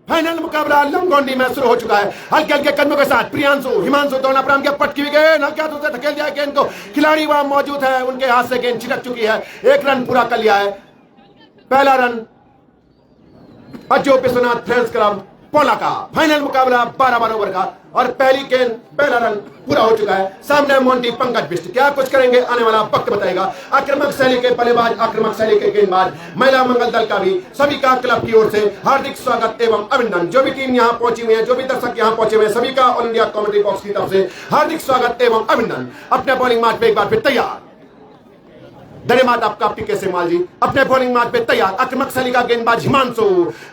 Final मुकाबला लमगोंडी में शुरू हो चुका है। हल्के हल्के कदमों के साथ प्रियांशु हिमांशु दोनों प्राम के पटकी हुई गेंद हल्के हाथों से धकेल दिया गेंद को। खिलाड़ी वहां मौजूद है, उनके हाथ से गेंद छिटक चुकी है। एक रन पूरा कर लिया है। पहला रन अजो विश्वनाथ फ्रेंड्स क्लब पोला का। फाइनल मुकाबला 12 ओवर का और पहली गेंद पहला रन पूरा हो चुका है। सामने मोंटी पंकज बिष्ट क्या कुछ करेंगे आने वाला वक्त बताएगा। आक्रामक शैली के बल्लेबाज, आक्रामक शैली के गेंदबाज, महिला मंगल दल का भी सभी का क्लब की ओर से हार्दिक स्वागत एवं अभिनंदन। जो भी टीम यहाँ पहुंची हुई है, जो भी दर्शक यहाँ पहुंचे हुए हैं, सभी का ऑल इंडिया कॉमेडी बॉक्स की तरफ से हार्दिक स्वागत एवं अभिनंदन। अपने बॉलिंग मार्च पे एक बार फिर तैयार। धन्यवाद आपका टीके से माल जी। अपने बॉलिंग मार्च पे तैयार। आक्रामक शैली का गेंदबाज हिमांशु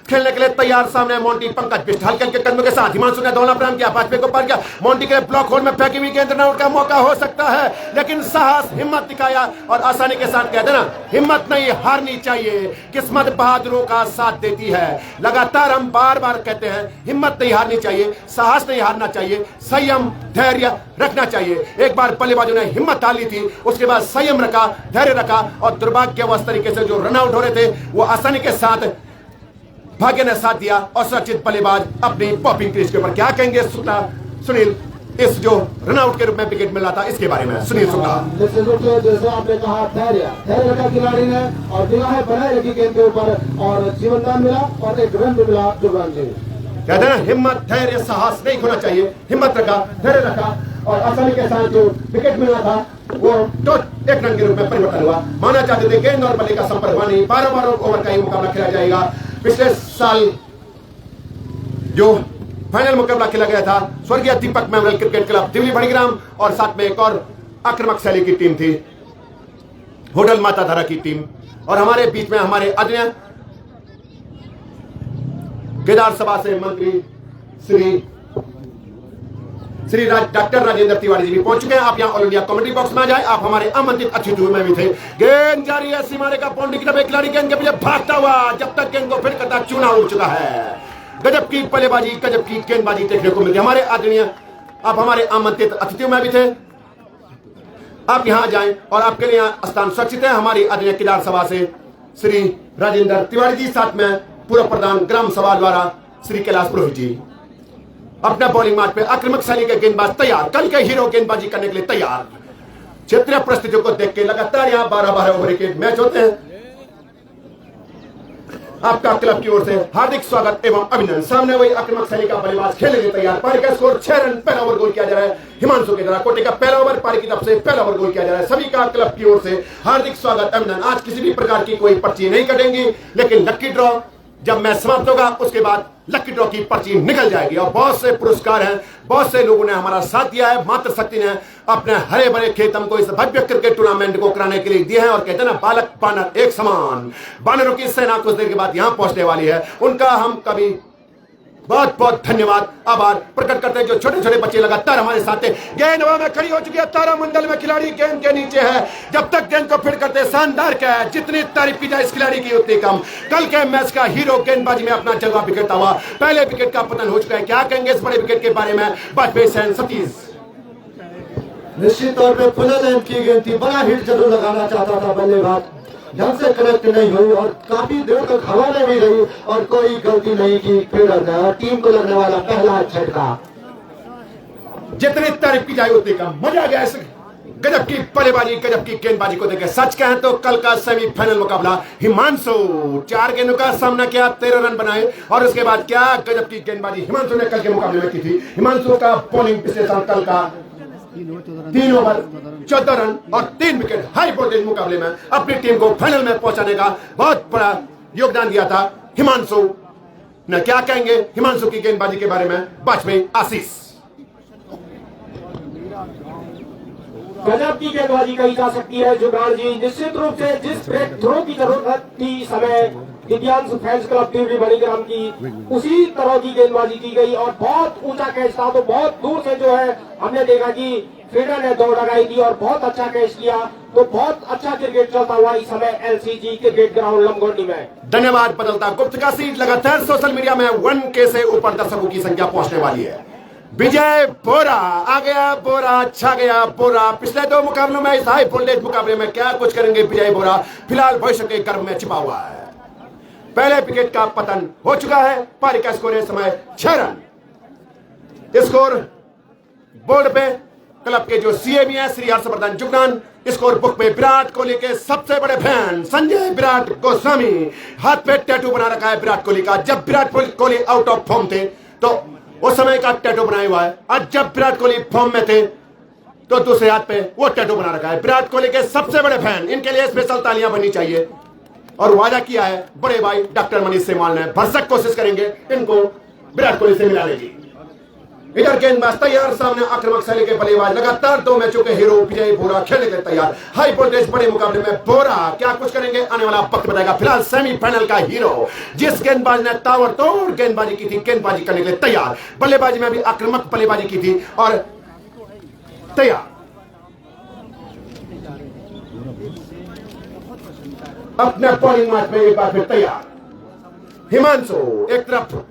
खेलने के लिए तैयार। सामने मोंटी पंकज बिष्ट हल्के हल्के कदमों के साथ हिमांशु ने दौड़ना प्रारंभ किया। पांचवे को पार किया। मोंटी के लिए ब्लॉक होल में फेंकी हुई गेंद रनआउट का मौका हो सकता है, लेकिन साहस हिम्मत दिखाया और आसानी के साथ कहते ना, हिम्मत नहीं हारनी चाहिए। किस्मत बहादुरों का साथ देती है। लगातार हम बार बार कहते हैं, हिम्मत नहीं हारनी चाहिए, साहस नहीं हारना चाहिए, संयम धैर्य रखना चाहिए। एक बार बल्लेबाजों ने हिम्मत हार ली थी, उसके बाद संयम रखा, धैर्य रखा और दुर्भाग्यवश तरीके से जो रनआउट हो रहे थे वो आसानी के साथ भाग्य ने साथ दिया और सुरक्षित बल्लेबाज अपनी पॉपिंग क्रीज के ऊपर। क्या कहेंगे शुक्ला सुनील इस जो रनआउट के रूप में विकेट मिला था इसके बारे में? सुनील शुक्ला। जैसे आपने कहा धैर्य रखा खिलाड़ी ने और निगाहें बनाए रखी गेंद के ऊपर और जीवनदान मिला और एक रन भी मिला जुबरान जी। कहते हैं हिम्मत धैर्य साहस नहीं खोना चाहिए। हिम्मत रखा, धैर्य रखा और आसानी के साथ जो विकेट मिला था वो तो एक रन के रूप में परिवर्तन हुआ। माना चाहते थे गेंद और बल्ले का संपर्क हुआ नहीं। 12 ओवर का ही मुकाबला खेला जाएगा। पिछले साल जो फाइनल मुकाबला खेला गया था स्वर्गीय दीपक मेमोरियल क्रिकेट क्लब दिल्ली बड़ीग्राम और साथ में एक और आक्रामक शैली की टीम थी, होटल माताधारा की टीम। और हमारे बीच में हमारे आदरणीय केदार सभा से मंत्री श्री डॉक्टर राजेंद्र तिवारी जी भी पहुंच चुके हैं। आप यहाँ ऑल इंडिया कॉमेडी बॉक्स में आ जाए। आप हमारे आमंत्रित अतिथि में भी थे। गेंद जारी है सीमारे का बाउंड्री की तरफ। एक खिलाड़ी गेंद के पीछे भागता हुआ जब तक गेंद को फिर करता चूना उड़ चुका है। गजब की बल्लेबाजी, गजब की गेंदबाजी देखने को मिलती है। हमारे आदरणीय आप हमारे आमंत्रित अतिथियों में भी थे। आप यहाँ जाएं और आपके लिए यहाँ स्थान सुरक्षित है। हमारी आदरणीय केदार सभा से श्री राजेंद्र तिवारी जी, साथ में पूर्व प्रधान ग्राम सभा द्वारा श्री कैलाश पुरोहित जी। अपना बॉलिंग मार्च पे आक्रामक शैली के गेंदबाज तैयार। कल के हीरो गेंदबाजी करने के लिए तैयार। क्षेत्रीय परिस्थितियों को देख के लगातार यहाँ 12 ओवर के मैच होते हैं। आपका क्लब की ओर से हार्दिक स्वागत एवं अभिनंदन। सामने वही आक्रामक शैली का बल्लेबाज खेलने के लिए तैयार। पारी का स्कोर 6 रन। पहला ओवर गोल किया जा रहा है हिमांशु के द्वारा। कोटे का पहला ओवर पारी की तरफ से पहला ओवर गोल किया जा रहा है। सभी का क्लब की ओर से हार्दिक स्वागत अभिनंदन। आज किसी भी प्रकार की कोई पर्ची नहीं कटेंगी, लेकिन लक्की ड्रॉ जब मैच समाप्त होगा उसके बाद लकी ड्रॉ की पर्ची निकल जाएगी। और बहुत से पुरस्कार हैं, बहुत से लोगों ने हमारा साथ दिया है। मातृशक्ति ने अपने हरे भरे खेत हमको इस भव्य क्रिकेट टूर्नामेंट को कराने के लिए दिए हैं। और कहते हैं ना, बालक बानर एक समान। बानरों की सेना कुछ देर के बाद यहां पहुंचने वाली है। उनका हम कभी बहुत बहुत धन्यवाद आभार प्रकट करते हैं। जो छोटे छोटे बच्चे लगातार हमारे साथ थे। गेंद हवा में खड़ी हो चुकी है। तारामंडल में खिलाड़ी गेंद के नीचे है। जब तक गेंद को फिर करते शानदार क्या है, जितनी तारीफ की जाए इस खिलाड़ी की उतनी कम। कल के मैच का हीरो गेंदबाजी में अपना जलवा बिखेरता हुआ पहले विकेट का पतन हो चुका है। क्या कहेंगे इस बड़े विकेट के बारे में वाजपेयी सैन सतीश? निश्चित तौर पे फुल लेंथ की गेंद थी। बड़ा हिट जरूर लगाना चाहता था बल्लेबाज, ढंग से कनेक्ट नहीं हुई और काफी देर तक हवा में भी रही और कोई गलती नहीं की। फील्डर ने और टीम को लगने वाला पहला झटका। जितनी तारीफ की जाए उतनी कम। मजा आ गया इस गजब की बल्लेबाजी, गजब की गेंदबाजी को देखे। सच कहें तो कल का सेमीफाइनल मुकाबला हिमांशु 4 गेंदों का सामना किया, 13 रन बनाए और उसके बाद क्या गजब की गेंदबाजी हिमांशु ने कल के मुकाबले में की थी। हिमांशु का बॉलिंग पिछले साल कल का 3 ओवर 14 रन और 3 विकेट हाई वोल्टेज मुकाबले में अपनी टीम को फाइनल में पहुंचाने का बहुत बड़ा योगदान दिया था हिमांशु ने। क्या कहेंगे हिमांशु की गेंदबाजी के बारे में वाजपेयी आशीष? गजब की गेंदबाजी कही जा सकती है जुगाड़ जी। निश्चित रूप से जिस ब्रेक थ्रो की जरूरत थी समय दिव्यांशु फैंस क्लब टीम बड़ीग्राम की, उसी तरह की गेंदबाजी की गई और बहुत ऊंचा कैच था। तो बहुत दूर से जो है हमने देखा कि फील्डर ने दौड़ लगाई थी और बहुत अच्छा कैच लिया। तो बहुत अच्छा क्रिकेट चलता हुआ इस समय एलसीजी क्रिकेट ग्राउंड लमगोंडी में। धन्यवाद। बदलता गुप्त का सीट लगातार सोशल मीडिया में 1K से ऊपर दर्शकों की संख्या पहुंचने वाली है। विजय बोरा आ गया, बोरा छा गया बोरा। पिछले 2 मुकाबलों में इस हाई वोल्टेज मुकाबले में क्या कुछ करेंगे विजय बोरा? फिलहाल भविष्य के गर्भ में छिपा हुआ है। पहले विकेट का पतन हो चुका है। पारी का स्कोर है समय 6 रन। स्कोर बोर्ड पे क्लब के जो सीएबी हैं श्री हर्षवर्धन जुगनान, स्कोर बुक में विराट कोहली के सबसे बड़े फैन संजय विराट गोस्वामी, हाथ पे टैटू बना रखा है विराट कोहली का। जब Virat Kohli out of form थे तो उस समय का टैटू बनाया हुआ है, और जब विराट कोहली फॉर्म में थे तो दूसरे हाथ पे वो टैटू बना रखा है। विराट कोहली के सबसे बड़े फैन, इनके लिए स्पेशल तालियां बननी चाहिए। और वादा किया है बड़े भाई डॉक्टर मनीष सेमवाल ने, भरसक कोशिश करेंगे इनको विराट कोहली से मिलाने की। इधर गेंदबाज तैयार, सामने आक्रामक शैली के बल्लेबाज, लगातार 2 मैचों के हीरो विजय बोरा खेलने के तैयार। हाई वोल्टेज बड़े मुकाबले में बोरा क्या कुछ करेंगे आने वाला वक्त बताएगा। फिलहाल सेमीफाइनल का हीरो जिस गेंदबाज ने ताबड़तोड़ गेंदबाजी की थी, गेंदबाजी करने के लिए तैयार, बल्लेबाजी में भी आक्रामक बल्लेबाजी की थी और तैयार। अपने बॉलिंग मैच में एक बार फिर तैयार। हिमांशु एक तरफ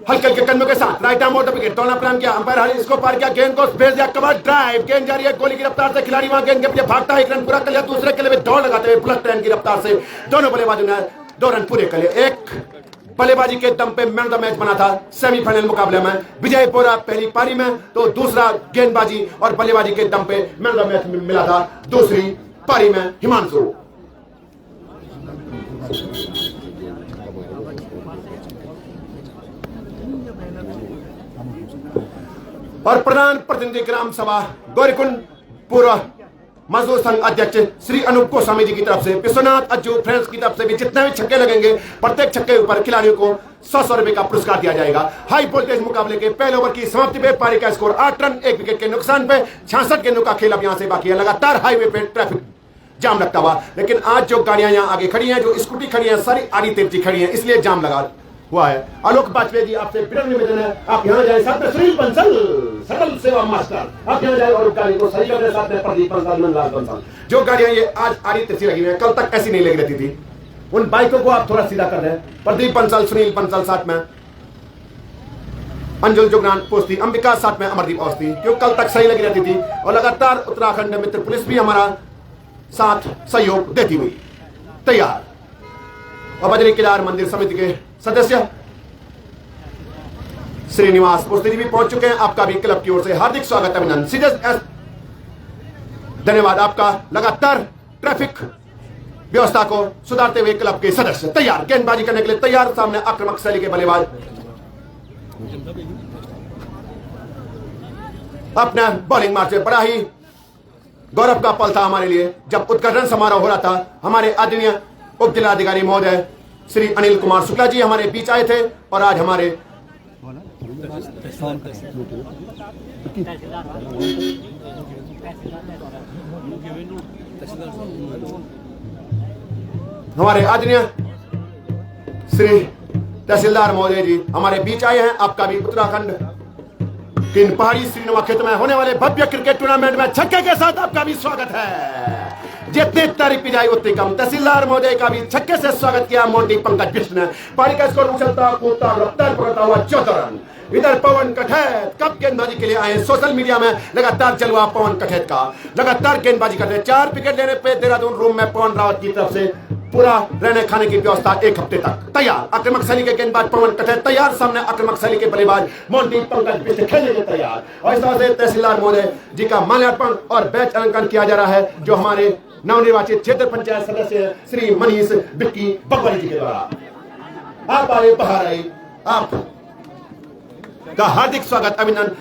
हल्के हल्के कदमों के साथ right arm of the wicket, दोनों प्राम किया, अंपायर हरी इसको पार किया, गेंद को भेज दिया, कवर ड्राइव, गेंद जा रही है गोली की रफ्तार से, खिलाड़ी वहां गेंद के पीछे भागता है, 1 रन पूरा कर लिया, दूसरे के लिए दौड़ लगाते हुए बुलेट ट्रेन की रफ्तार से दोनों बल्लेबाजों ने 2 रन पूरे कर लिए। एक बल्लेबाजी के दम पे मैन ऑफ द मैच बना था सेमीफाइनल मुकाबले में विजय बोरा पहली पारी में, तो दूसरा गेंदबाजी और बल्लेबाजी के दम पे मैन ऑफ द मैच मिला था दूसरी पारी में हिमांशु। और प्रधान प्रतिनिधि ग्राम सभा गौरीकुंड पूर्व मजदूर संघ अध्यक्ष श्री अनूप गोस्वामी जी की तरफ से, विश्वनाथ अज्जू फ्रेंड्स की तरफ से भी जितने भी छक्के लगेंगे प्रत्येक छक्के ऊपर खिलाड़ियों को 100 रुपए का पुरस्कार दिया जाएगा। हाई वोल्टेज मुकाबले के पहले ओवर की समाप्ति पे पारी का स्कोर 8 रन 1 विकेट के नुकसान पे 66 गेंदों का खेल अब यहां से बाकी है। लगातार हाईवे पे ट्रैफिक जाम लगता हुआ, लेकिन आज जो गाड़ियां यहां आगे खड़ी हैं, जो स्कूटी खड़ी हैं, सारी आड़ी तेजी खड़ी हैं, इसलिए जाम लगा हुआ है। आलोक वाजपेयी जी आपसे विनम्र निवेदन है, आप यहां जाए, साथ में सुनील बंसल सकल सेवा मास्टर, आप यहां जाए और गाड़ी को सही करने, साथ में प्रदीप बंसल, नंदलाल बंसल। जो गाड़ियां ये आज आड़ी तेजी लगी हुई है, कल तक ऐसी नहीं लगी रहती थी, उन बाइकों को आप थोड़ा सीधा कर रहे हैं। प्रदीप बंसल, सुनील बंसल, साथ में अंजुल जुगनान पोस्ती, अंबिका, साथ में अमरदीप औस्ती, क्यों कल तक सही लगी रहती थी। और लगातार उत्तराखंड मित्र पुलिस भी हमारा साथ सहयोग देती हुई तैयार। और बद्री केदार मंदिर समिति के सदस्य श्रीनिवास पोस्ती जी भी पहुंच चुके हैं। आपका भी क्लब की ओर से हार्दिक स्वागत, अभिनंदन, सीरियस धन्यवाद आपका। लगातार ट्रैफिक व्यवस्था को सुधारते हुए क्लब के सदस्य तैयार, गेंदबाजी करने के लिए तैयार, सामने आक्रामक शैली के बल्लेबाज। अपना बॉलिंग मार्च में बड़ा ही गौरव का पल था हमारे लिए जब उद्घाटन समारोह हो रहा था। हमारे आदरणीय उप जिलाधिकारी महोदय श्री अनिल कुमार शुक्ला जी हमारे बीच आए थे और आज हमारे आदरणीय श्री तहसीलदार महोदय जी हमारे बीच आए हैं। आपका भी उत्तराखंड के पहाड़ी श्रीनवा क्षेत्र में होने वाले भव्य क्रिकेट टूर्नामेंट में छक्के के साथ आपका भी स्वागत है। जितनी तारीफ की जाए उतनी कम। तहसीलदार महोदय का भी छक्के से स्वागत किया मोंटी पंकज बिष्ट ने। पारी का स्कोर उछलता कूदता रफ्तार पकड़ता हुआ 14 रन। इधर पवन कठैत कब गेंदबाजी के लिए आए, सोशल मीडिया में लगातार चलवा पवन कठैत का, लगातार गेंदबाजी करते हैं। 4 विकेट लेने पे देहरादून रूम में पवन रावत की तरफ से पूरा रहने खाने की व्यवस्था 1 हफ्ते तक तैयार। आक्रामक शैली के गेंदबाज पवन कठैत तैयार, सामने आक्रामक शैली के बल्लेबाज मोंटी पंकज बिष्ट खेलने के तैयार। और इस तरह से तहसीलदार महोदय जी का माल्यार्पण और बैच अलंकरण किया जा रहा है, जो हमारे नवनिर्वाचित क्षेत्र पंचायत सदस्य श्री मनीष बिक्की बगवाली जी के द्वारा। आप आए, बाहर आए, आप का हार्दिक स्वागत, अभिनंदन।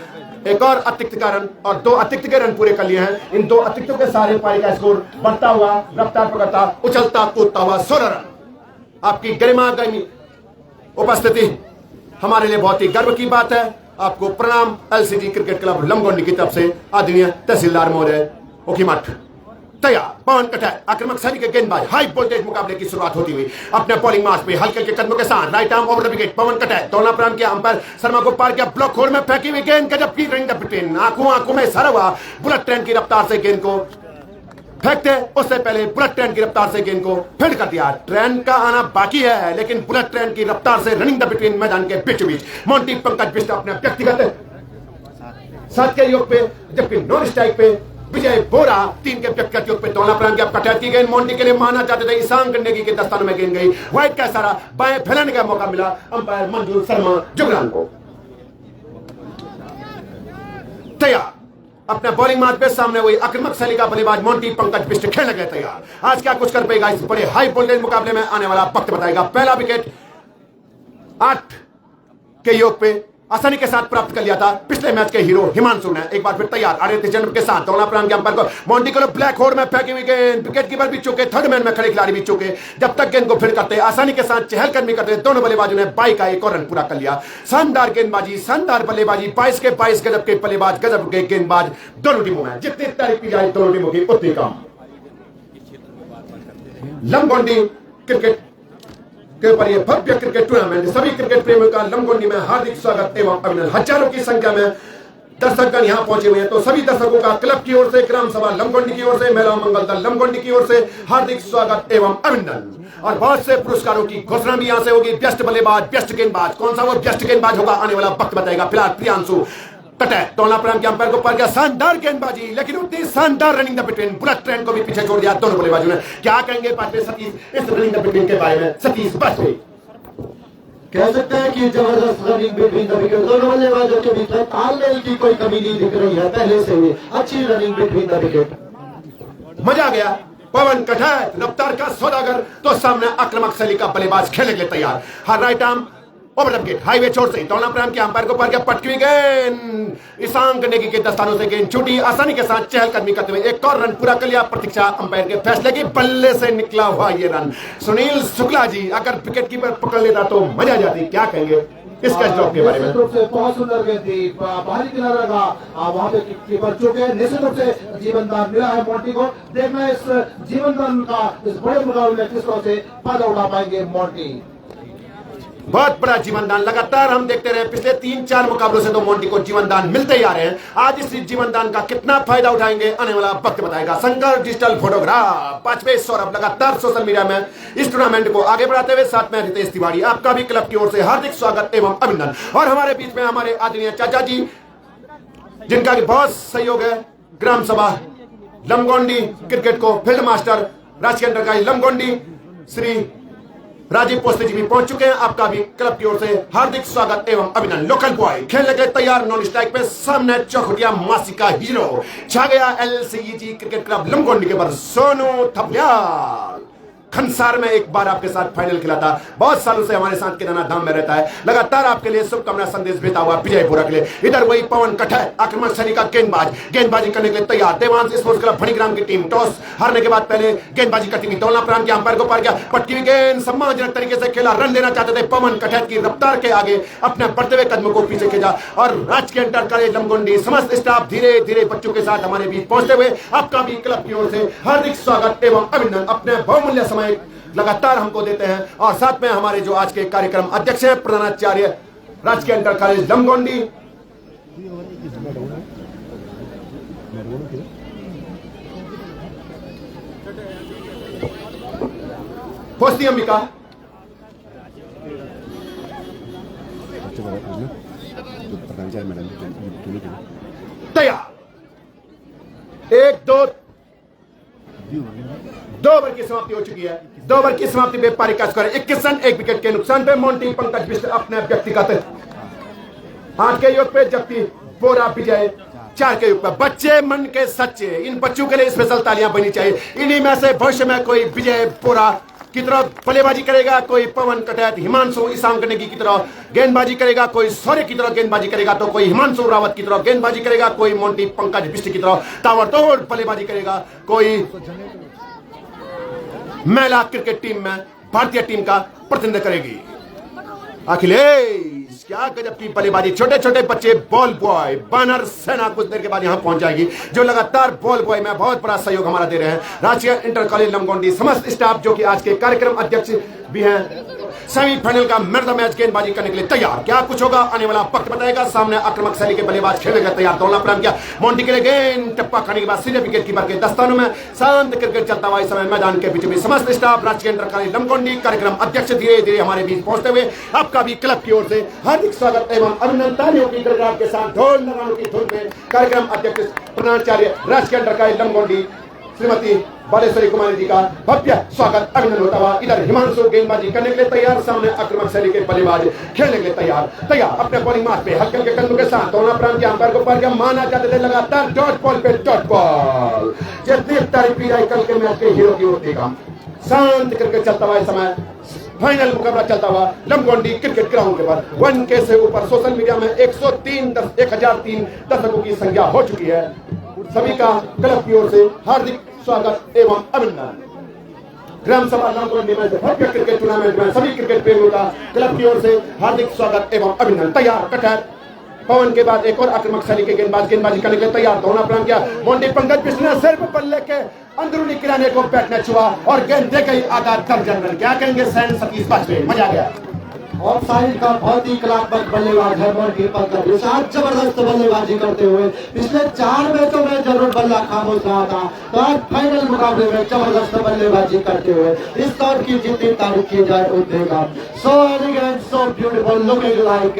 एक और अतिरिक्त का रन और 2 अतिरिक्त के रन पूरे कर लिए हैं। इन 2 अतिरिक्तों के सारे पारी का स्कोर बढ़ता हुआ, रफ्तार पकड़ता, उछलता कूदता हुआ 16 रन। आपकी गरिमा गर्मी उपस्थिति हमारे लिए बहुत ही गर्व की बात है। आपको प्रणाम। एलसीजी क्रिकेट क्लब लमगोंडी की तरफ से आदरणीय तहसीलदार महोदय ओखीमठ तैयार। पवन कठैत आक्रामक शैली के गेंदबाज। हाई वोल्टेज मुकाबले की शुरुआत होती हुई अपने बॉलिंग मार्च पे हल्के के कदमों के साथ right arm over the wicket Pawan Kathait दौड़ना प्रारंभ किया, अंपायर शर्मा को पार किया, ब्लॉक होल में फेंकी हुई गेंद गजब की रनिंग द बिटवीन, आंखों में सर हुआ। बुलेट ट्रेन की रफ्तार से गेंद को फेंकते उससे पहले बुलेट ट्रेन की रफ्तार से गेंद को फील्ड कर दिया। ट्रेन का आना बाकी है, लेकिन बुलेट ट्रेन की रफ्तार से रनिंग द बिटवीन मैदान के बीचों बीच मोंटी पंकज बिष्ट अपने व्यक्तिगत साथ के योग पे, जबकि नॉन स्ट्राइक पे विजय बोरा 3 के व्यक्तिगत योग पे दोना प्रांत की कटहत की गेंद मोंटी के लिए माना चाहते थे, ईशान गंडेगी के दस्तानों में गेंद गई, व्हाइट का इशारा, बाएं फैलाने का मौका मिला अंपायर मंजूर शर्मा जुगरान को। तैयार अपने बॉलिंग मार्ग पे सामने वही आक्रामक शैली का बल्लेबाज मोंटी पंकज बिष्ट खेलने के लिए तैयार। आज क्या कुछ कर पाएगा इस बड़े हाई वोल्टेज मुकाबले में आने वाला वक्त बताएगा। पहला विकेट 8 के योग पे आसानी के साथ प्राप्त कर लिया था पिछले मैच के हीरो हिमांशु ने। एक बार फिर तैयार आदित्य जन्म के साथ दोना प्रांत के अंपायर को मोंटी को ब्लैक होल्ड में फेंकी हुई गेंद, विकेट कीपर भी चुके, थर्ड मैन में खड़े खिलाड़ी भी चुके। जब तक गेंद को फील्ड करते आसानी के साथ चहलकदमी करते दोनों बल्लेबाजों ने 22 का एक और रन पूरा कर लिया। शानदार गेंदबाजी, शानदार बल्लेबाजी, 22 के 22 गजब के बल्लेबाज, गजब के गेंदबाज दोनों टीमों में। जितनी तारीफ की जाए दोनों टीमों की उतनी कम। लंबगोंडी क्रिकेट के ऊपर ये भव्य क्रिकेट टूर्नामेंट, सभी क्रिकेट प्रेमियों का लंबगोंडी में हार्दिक स्वागत एवं अभिनंदन। हजारों की संख्या में दर्शकगण यहाँ पहुंचे हुए हैं, तो सभी दर्शकों का क्लब की ओर से, ग्राम सभा लंबगोंडी की ओर से, महिला मंगल दल लंबगोंडी की ओर से हार्दिक स्वागत एवं अभिनंदन। और बहुत से पुरस्कारों की घोषणा भी यहाँ से होगी। बेस्ट बल्लेबाज, बेस्ट गेंदबाज, कौन सा वो बेस्ट गेंदबाज होगा आने वाला वक्त बताएगा। फिलहाल प्रियांशु कटहत दोना प्रांत के अंपायर को पर गया, शानदार गेंदबाजी, लेकिन उतनी शानदार running the between, bullet train को भी पीछे छोड़ दिया दोनों बल्लेबाजों ने। क्या कहेंगे बातचीत सतीश इस रनिंग द बिटवीन के बारे में? सतीश बातचीत कह सकते हैं कि जबरदस्त रनिंग बिटवीन द विकेट, दोनों बल्लेबाजों के बीच में तालमेल की कोई कमी नहीं दिख रही है, पहले से ही अच्छी रनिंग बिटवीन द विकेट। मजा आ गया। पवन कटहत रफ्तार का सौदागर, तो सामने आक्रामक शैली का बल्लेबाज खेलने के लिए तैयार। हर right arm over the wicket, highway छोड़ से दोना प्रांत के अंपायर को पर गया, पटकी हुई गेंद, ईशान गंडेगी के दस्तानों से गेंद छूटी, आसानी के साथ चहलकदमी करते हुए एक और रन पूरा कर लिया। प्रतीक्षा अंपायर के फैसले की, बल्ले से निकला हुआ ये रन। सुनील शुक्ला जी, अगर विकेट कीपर पकड़ लेता तो मजा आ जाती, क्या कहेंगे इस कैच ड्रॉप के बारे में? निश्चित रूप से बहुत सुंदर गेंद थी, बाहरी किनारा का वहां पे कीपर चुके, निश्चित रूप से जीवन दान मिला है मोंटी को। देखना इस जीवन दान का इस बड़े मुकाबले में किस तरह से फायदा उठा पाएंगे मोंटी। बहुत बड़ा जीवन दान लगातार हम देखते रहे, पिछले 3-4 मुकाबलों से तो मोंटी को जीवन दान मिलते ही आ रहे हैं। आज इस जीवन दान का कितना फायदा उठाएंगे आने वाला वक्त बताएगा। शंकर डिजिटल फोटोग्राफ, 5वें सौरभ लगातार सोशल मीडिया में इस टूर्नामेंट को आगे बढ़ाते हुए, साथ में रितेश तिवारी, आपका भी क्लब की ओर से हार्दिक स्वागत एवं अभिनंदन। और हमारे बीच में हमारे आदरणीय चाचा जी, जिनका बहुत सहयोग है, ग्राम सभा लंबगोंडी क्रिकेट को फील्ड मास्टर राजकीय अंडरगाइज लंबगोंडी श्री राजीव पोस्ते जी भी पहुंच चुके हैं। आपका भी क्लब की ओर से हार्दिक स्वागत एवं अभिनंदन। लोकल बॉय खेलने के लिए तैयार, नॉन स्ट्राइक पे सामने चौखुटिया मासी का हीरो छा गया। LCEG क्रिकेट क्लब लंबगोंडी के पर सोनू थपलियाल खंसार में एक बार आपके साथ फाइनल खेला था, बहुत सालों से हमारे साथ किराना धाम में रहता है, लगातार आपके लिए शुभकामना संदेश भेजता हुआ विजय बोरा के लिए। इधर वही पवन कटहत आक्रमण शैली का गेंदबाज, गेंदबाजी करने के लिए तैयार। देवांश स्पोर्ट्स क्लब फणीग्राम की टीम टॉस हारने के बाद पहले गेंदबाजी करती हुई दोना प्रांत के अंपायर को पार किया, पटकी हुई गेंद सम्मानजनक तरीके से खेला, रन लेना चाहते थे। पवन कटहत की रफ्तार के आगे अपने बढ़ते हुए कदमों को पीछे खींचा और राजकीय इंटर कॉलेज लंबगोंडी समस्त स्टाफ धीरे धीरे बच्चों के साथ हमारे बीच पहुंचते हुए आपका भी क्लब की ओर से हार्दिक स्वागत एवं अभिनंदन। अपने बहुमूल्य समय लगातार हमको देते हैं। और साथ में हमारे जो आज के कार्यक्रम अध्यक्ष हैं, प्रधानाचार्य राजकीय इंटर कॉलेज लंबगोंडी, पोस्ती अंबिका, तैयार। 1-2 2 ओवर की समाप्ति हो चुकी है। 2 ओवर की समाप्ति पे पारी का स्कोर 21 रन, 1 विकेट के नुकसान पे मोंटी पंकज बिष्ट अपने व्यक्तिगत 8 के योग पे, जबकि बोरा विजय 4 के योग पे। बच्चे मन के सच्चे, इन बच्चों के लिए स्पेशल तालियां बनी चाहिए। इन्हीं में से भविष्य में कोई विजय बोरा की तरह बल्लेबाजी करेगा, कोई पवन कटहत हिमांशु ईशान गंडेगी की तरह गेंदबाजी करेगा, कोई शौर्य की तरह गेंदबाजी करेगा, तो कोई हिमांशु रावत की तरह गेंदबाजी करेगा, कोई मोंटी पंकज बिष्ट की तरह ताबड़तोड़ बल्लेबाजी करेगा, कोई महिला क्रिकेट टीम में भारतीय टीम का प्रतिनिधित्व करेगी। अखिलेश, क्या गजब की बल्लेबाजी। छोटे छोटे बच्चे बॉल बॉय बानर सेना कुछ देर के बाद यहां पहुंच जाएगी, जो लगातार बॉल बॉय में बहुत बड़ा सहयोग हमारा दे रहे हैं। राजकीय इंटर कॉलेज लंबगोंडी समस्त स्टाफ, जो कि आज के कार्यक्रम अध्यक्ष भी हैं, सेमीफाइनल का मर्द मैच गेंदबाजी करने के लिए तैयार। क्या कुछ होगा आने वाला वक्त बताएगा। सामने आक्रामक शैली के बल्लेबाज खेलने के लिए तैयार। दौलना प्रारंभ किया, मोंटी के लिए गेंद टप्पा खाने के बाद सीधे विकेट कीपर के दस्तानों में। शांत क्रिकेट चलता हुआ इस समय मैदान के बीच में समस्त स्टाफ राजकीय इंटर लमकोंडी कार्यक्रम अध्यक्ष धीरे धीरे हमारे बीच पहुंचते हुए आपका भी क्लब की ओर से हार्दिक स्वागत एवं अभिनंदन। तालियों की गड़गड़ाहट के साथ ढोल नगाड़ों की धुन में कार्यक्रम अध्यक्ष प्रधानाचार्य राजकीय इंटर लमकोंडी श्रीमती बालेश्वरी कुमारी जी का भव्य स्वागत अभिनंदन होता हुआ इधर हिमांशु गेंदबाजी करने के लिए तैयार। सामने आक्रामक शैली के बल्लेबाज खेलने के लिए तैयार अपने बॉलिंग मार्क पे हल्के हल्के कदमों के साथ दोनों प्रांत के अंपायर को पर क्या माना जाते थे लगातार डॉट बॉल पे डॉट बॉल। जितनी तारीफ की जाए कल के मैच के हीरो की ओर का शांत क्रिकेट चलता हुआ इस समय फाइनल मुकाबला चलता हुआ लमकोंडी क्रिकेट ग्राउंड के पर 1K से ऊपर सोशल मीडिया में 1003 दर्शकों की संख्या हो चुकी है। सभी का क्लब की ओर से हार्दिक स्वागत एवं अभिनंदन। ग्राम सभा लमकोंडी में भव्य क्रिकेट टूर्नामेंट में सभी क्रिकेट प्रेमियों का क्लब की ओर से हार्दिक स्वागत एवं अभिनंदन। तैयार कटहर पवन के बाद एक और आक्रामक शैली के गेंदबाजी करने के लिए तैयार। दोनों प्रारंभ किया, मोंटी पंकज बिश्नोई ने सिर्फ बल्ले के अंदरूनी किनारे को बैट ने छुआ और गेंद दे गई आधा दर्जन रन। क्या कहेंगे सैन सतीश बाजपेयी, मजा आ गया। ऑफ साइड का बहुत ही कलात्मक बल्लेबाज है मोंटी पंकज बिश्नोई, जबरदस्त बल्लेबाजी करते हुए पिछले 4 मैचों में जरूर बल्ला खामोश रहा था, तो आज फाइनल मुकाबले में जबरदस्त बल्लेबाजी करते हुए इस दौर की जितनी तारीफ की जाए उतनी कम। So elegant, so beautiful, looking like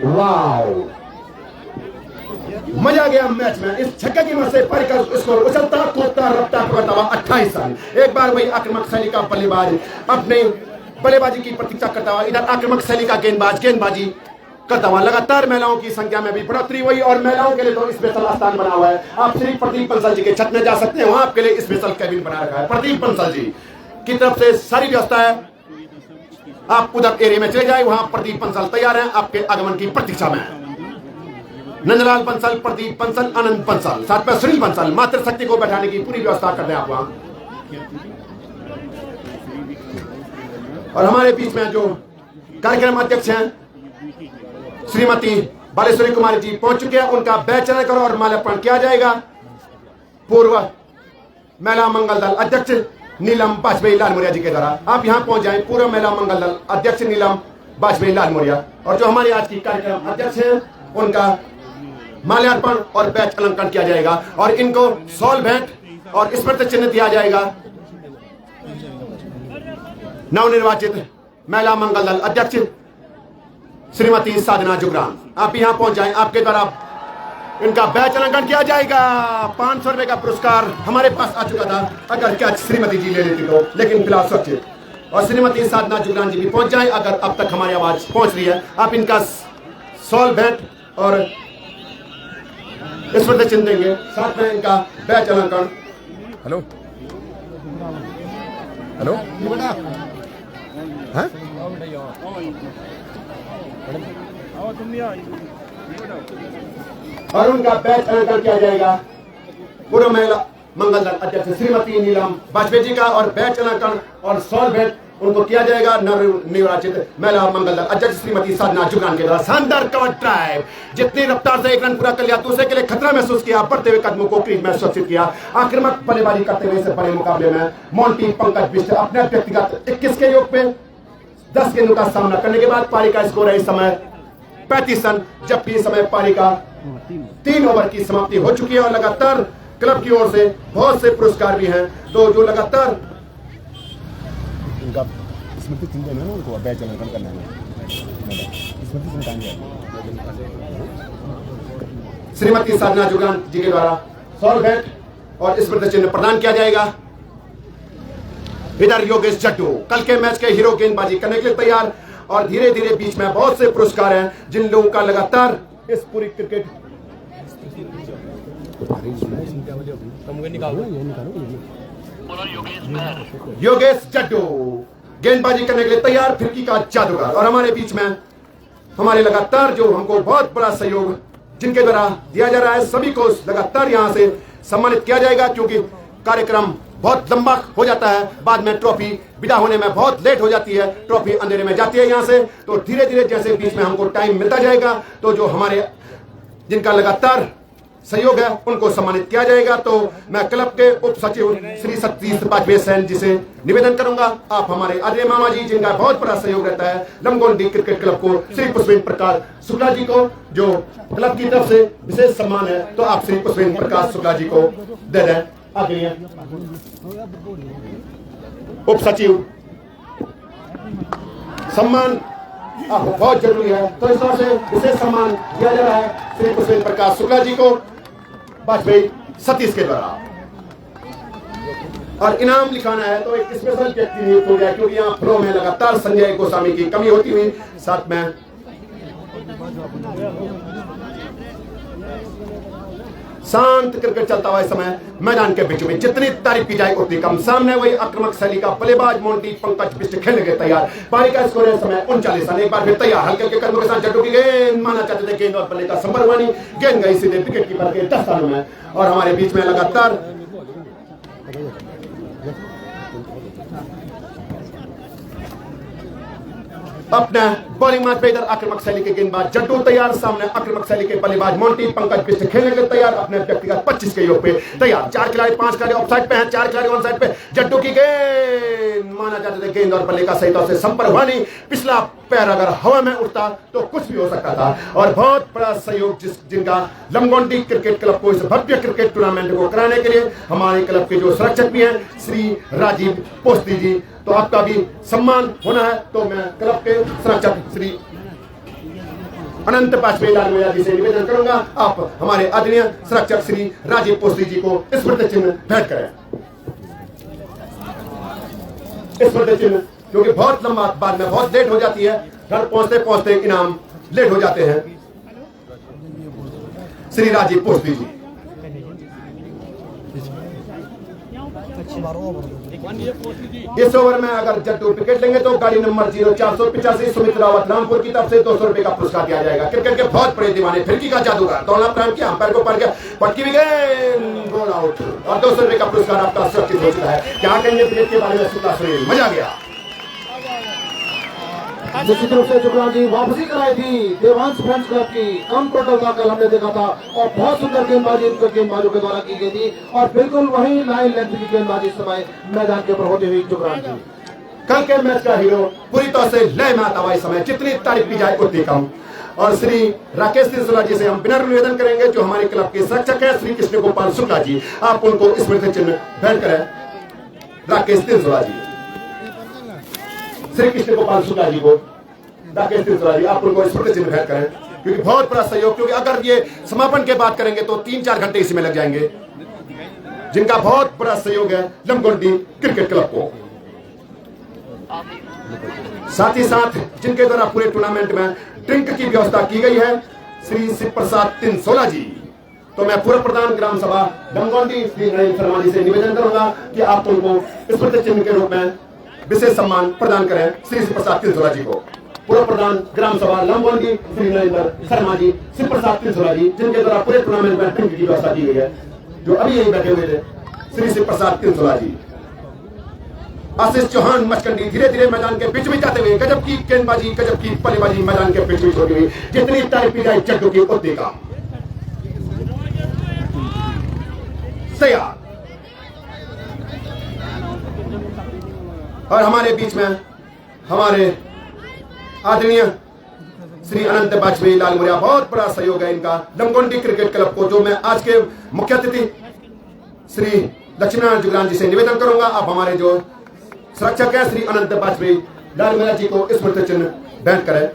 wow. मजा आ गया मैच में। इस छक्के की मदद से परिकर स्कोर उछलता कूदता रफ्तार पकड़ता हुआ 28 रन। एक बार वही आक्रामक शैली का बल्लेबाज अपने बल्लेबाजी की प्रतीक्षा करता हुआ इधर आक्रामक शैली का गेंदबाजी करता हुआ लगातार महिलाओं की संख्या में भी बढ़ोतरी हुई और महिलाओं के लिए तो स्पेशल स्थान बना हुआ है। आप श्री प्रदीप बंसल जी के छत में जा सकते हैं, वहां आपके लिए स्पेशल कैबिन बना रखा है। प्रदीप बंसल जी की तरफ से सारी व्यवस्था है, आप उधर एरिया में चले जाए, वहां प्रदीप बंसल तैयार है आपके आगमन की प्रतीक्षा में। नंदलाल बंसल, प्रदीप बंसल, आनंद बंसल, साथ में सुनील बंसल मातृशक्ति को बैठाने की पूरी व्यवस्था कर रहे हैं आप वहां। और हमारे बीच में जो कार्यक्रम अध्यक्ष हैं श्रीमती बालेश्वरी कुमारी जी पहुंच चुके हैं, उनका बैच चयन करो और माल्यार्पण किया जाएगा। पूर्व महिला मंगल दल अध्यक्ष नीलम बाजपेयी लालमोरिया जी के द्वारा आप यहां पहुंच जाएं। पूर्व महिला मंगल दल अध्यक्ष नीलम बाजपेयी लालमोरिया और जो हमारे आज की कार्यक्रम अध्यक्ष हैं उनका माल्यार्पण और बैच अलंकरण किया जाएगा और इनको शॉल भेंट और स्मृति चिन्ह दिया जाएगा। नवनिर्वाचित महिला मंगल दल अध्यक्ष श्रीमती साधना जुगरान आप यहां पहुंच जाएं, आपके द्वारा इनका बैच अलंकरण किया जाएगा। 500 रुपए का पुरस्कार हमारे पास आ चुका था, अगर क्या श्रीमती जी ले लेती तो, लेकिन फिलहाल सुरक्षित। और श्रीमती साधना जुगरान जी भी पहुंच जाए, अगर अब तक हमारी आवाज पहुंच रही है। आप इनका शॉल भेंट और स्मृति चिन्ह देंगे, साथ में इनका बैच अलंकरण। हेलो हेलो हाँ? और उनका बैच अलंकरण किया जाएगा पूर्व महिला मंगल दल अध्यक्ष श्रीमती नीलम बाजपेयी जी का और बैच अलंकरण और शॉल भेंट उनको किया जाएगा नवनिर्वाचित महिला मंगल दल अध्यक्ष श्रीमती साधना जुगरान के द्वारा। शानदार कवर ड्राइव, जितनी रफ्तार से 1 रन पूरा कर लिया, दूसरे के लिए खतरा महसूस किया, बढ़ते हुए कदमों को क्रीज में सुरक्षित किया, आक्रामक बल्लेबाजी करते हुए इस बड़े मुकाबले में मोंटी पंकज बिश्नोई अपने व्यक्तिगत 21 के योग पे 10 गेंदों का सामना करने के बाद पारी का स्कोर है इस समय 35 रन, जबकि इस समय पारी का 3 ओवर की समाप्ति हो चुकी है और लगातार क्लब की ओर से बहुत से पुरस्कार भी हैं। तो जो लगातार उनका स्मृति चिन्ह देना है, उनको बैच अलंकरण करना है, स्मृति चिन्ह श्रीमती साधना जुगरान जी के द्वारा शॉल भेंट और स्मृति चिन्ह प्रदान किया जाएगा। इधर योगेश जट्टू कल के मैच के हीरो गेंदबाजी करने के लिए तैयार और धीरे धीरे बीच में बहुत से पुरस्कार हैं जिन लोगों का लगातार इस पूरी क्रिकेट योगेश जट्टू गेंदबाजी करने के लिए तैयार, फिरकी का जादूगर। और हमारे बीच में हमारे लगातार जो हमको बहुत बड़ा सहयोग जिनके द्वारा दिया जा रहा है, सभी को लगातार यहां से सम्मानित किया जाएगा, क्योंकि कार्यक्रम बहुत लंबा हो जाता है, बाद में ट्रॉफी विदा होने में बहुत लेट हो जाती है, ट्रॉफी अंधेरे में जाती है यहाँ से। तो धीरे धीरे जैसे बीच में हमको टाइम मिलता जाएगा, तो जो हमारे जिनका लगातार सहयोग है उनको सम्मानित किया जाएगा। तो मैं क्लब के उप सचिव श्री सतीश बाजपेयी सैन जी से निवेदन करूंगा, आप हमारे आदरणीय मामा जी जिनका बहुत बड़ा सहयोग रहता है लमगोंडी क्रिकेट क्लब को, श्री पुष्पेंद्र प्रकाश शुक्ला जी को जो क्लब की तरफ से विशेष सम्मान है, तो आप श्री पुष्पेंद्र प्रकाश शुक्ला जी को दे दें। आदरणीय उप सचिव सम्मान बहुत जरूरी है, तो इस तरह से विशेष सम्मान दिया जा रहा है श्री पुष्पेंद्र प्रकाश शुक्ला जी को बाजपेयी सतीश के द्वारा। और इनाम लिखाना है तो एक स्पेशल व्यक्ति नियुक्त हो गया, क्योंकि यहाँ फ्लो में लगातार संजय गोस्वामी की कमी होती हुई, साथ में शांत क्रिकेट चलता हुआ समय मैदान के बीच में जितनी तारीफ की जाए उतनी कम। सामने वही आक्रामक शैली का बल्लेबाज मोंटी पंकज पिस्ट खेलने के तैयार। पारी का स्कोर है समय 39 रन। एक बार फिर तैयार, हल्के के कदमों के साथ जड्डू की गेंद माना चाहते थे गेंद और बल्ले का संपर्क हुआ नहीं, गेंद गई सीधे विकेट कीपर के 10 रनों में। और हमारे बीच में लगातार अपना बॉलिंग मैच पे इधर आक्रामक शैली के गेंदबाज जड्डू तैयार, सामने आक्रामक शैली के बल्लेबाज मोंटी पंकज पिस्ट खेलने के तैयार, अपने व्यक्तिगत 25 के योग पे तैयार। 4 खिलाड़ी 5 खिलाड़ी ऑफसाइड पे हैं, 4 खिलाड़ी ऑन साइड पे। जड्डू की गेंद माना जाता था गेंद और बल्ले का सही तौर से संपर्क हुआ नहीं, पिछला पैर अगर हवा में उठता तो कुछ भी हो सकता था। और बहुत बड़ा सहयोग जिनका लमगोंडी क्रिकेट क्लब को इस भव्य क्रिकेट टूर्नामेंट को कराने के लिए हमारे क्लब के जो संरक्षक भी हैं श्री राजीव पोस्ती जी, तो आपका भी सम्मान होना है। तो मैं क्लब के संरक्षक श्री अनंत बाजपेयी लाल जी से निवेदन करूंगा, आप हमारे आदरणीय संरक्षक श्री राजीव पोस्ती जी को स्मृति चिन्ह भेंट करें। स्मृति चिन्ह क्योंकि बहुत लंबा बाद में बहुत लेट हो जाती है, घर पहुंचते पहुंचते इनाम लेट हो जाते हैं। श्री राजीव पोस्ती जी इस ओवर में अगर जट्टू विकेट लेंगे तो गाड़ी नंबर 0485 सुमित रावत रामपुर की तरफ से 200 रुपए का पुरस्कार दिया जाएगा। क्रिकेट के बहुत बड़े दीवाने, फिरकी का जादूगर, दौड़ना प्रारंभ किया, अंपायर को पड़ गया, पटकी भी गए, गोल आउट और 200 रुपए का पुरस्कार आपका सुरक्षित हो चुका है। क्या कहेंगे क्रिकेट के बारे में? शुक्ला सुनील, मजा आ गया। निश्चित रूप से जुगरान जी वापसी कराई थी देवांश फ्रेंड्स क्लब की, कम टोटल का कल हमने देखा था और बहुत सुंदर गेंदबाजी इनके गेंदबाजों के द्वारा की गई थी और बिल्कुल वही 9 लेंथ की गेंदबाजी इस समय मैदान के ऊपर होती हुई जुगरान जी। कल के मैच का हीरो पूरी तरह से लय में आता हुआ इस समय, जितनी तारीफ की जाए उतनी कम। और श्री राकेश तिरसोला जी से हम विनम्र निवेदन करेंगे, जो हमारे क्लब के संरक्षक है श्री कृष्ण गोपाल शुक्ला जी, आप उनको स्मृति चिन्ह भेंट करें। राकेश तिरसोला जी, श्री कृष्ण गोपाल शुक्ला जी को राकेश तिरसोला जी आप उनको स्मृति चिन्ह भेंट करें, क्योंकि बहुत बड़ा सहयोग, क्योंकि अगर ये समापन के बात करेंगे तो 3-4 घंटे इसी में लग जाएंगे, जिनका बहुत बड़ा सहयोग है लमगोंडी क्रिकेट क्लब को। साथ ही साथ जिनके द्वारा पूरे टूर्नामेंट में ड्रिंक की व्यवस्था की गई है श्री शिव प्रसाद तिनसोला जी, तो मैं पूर्व प्रधान ग्राम सभा लमगोंडी श्री नरेंद्र शर्मा जी से निवेदन करूंगा कि आप उनको स्मृति चिन्ह के रूप में विशेष सम्मान प्रदान करें श्री शिव प्रसाद तिनसोला जी को। पूर्व प्रधान ग्राम सभा लमगोंडी श्री नरेंद्र शर्मा जी, शिव प्रसाद तिनसोला जी, जिनके द्वारा पूरे टूर्नामेंट में ड्रिंक की व्यवस्था की गई है, जो अभी यही बैठे हुए थे श्री शिव प्रसाद तिनसोला जी। आशीष चौहान मचकंडी धीरे धीरे मैदान के बीच में जाते हुए गजब की गेंदबाजी, गजब की बल्लेबाजी मैदान के बीच में होती हुई, जितनी तारीफ की जाए जड्डू की उतनी कम। तैयार। और हमारे बीच में हमारे आदरणीय श्री अनंत बाजपेयी लाल मुरिया, बहुत बड़ा सहयोग है इनका लमगोंडी क्रिकेट क्लब को, जो मैं आज के मुख्य अतिथि श्री लक्ष्मीनारायण जुगरान जी से निवेदन करूंगा, आप हमारे जो संरक्षक है श्री अनंत बाजपेयी लाल मुरिया जी को स्मृति चिन्ह भेंट करें।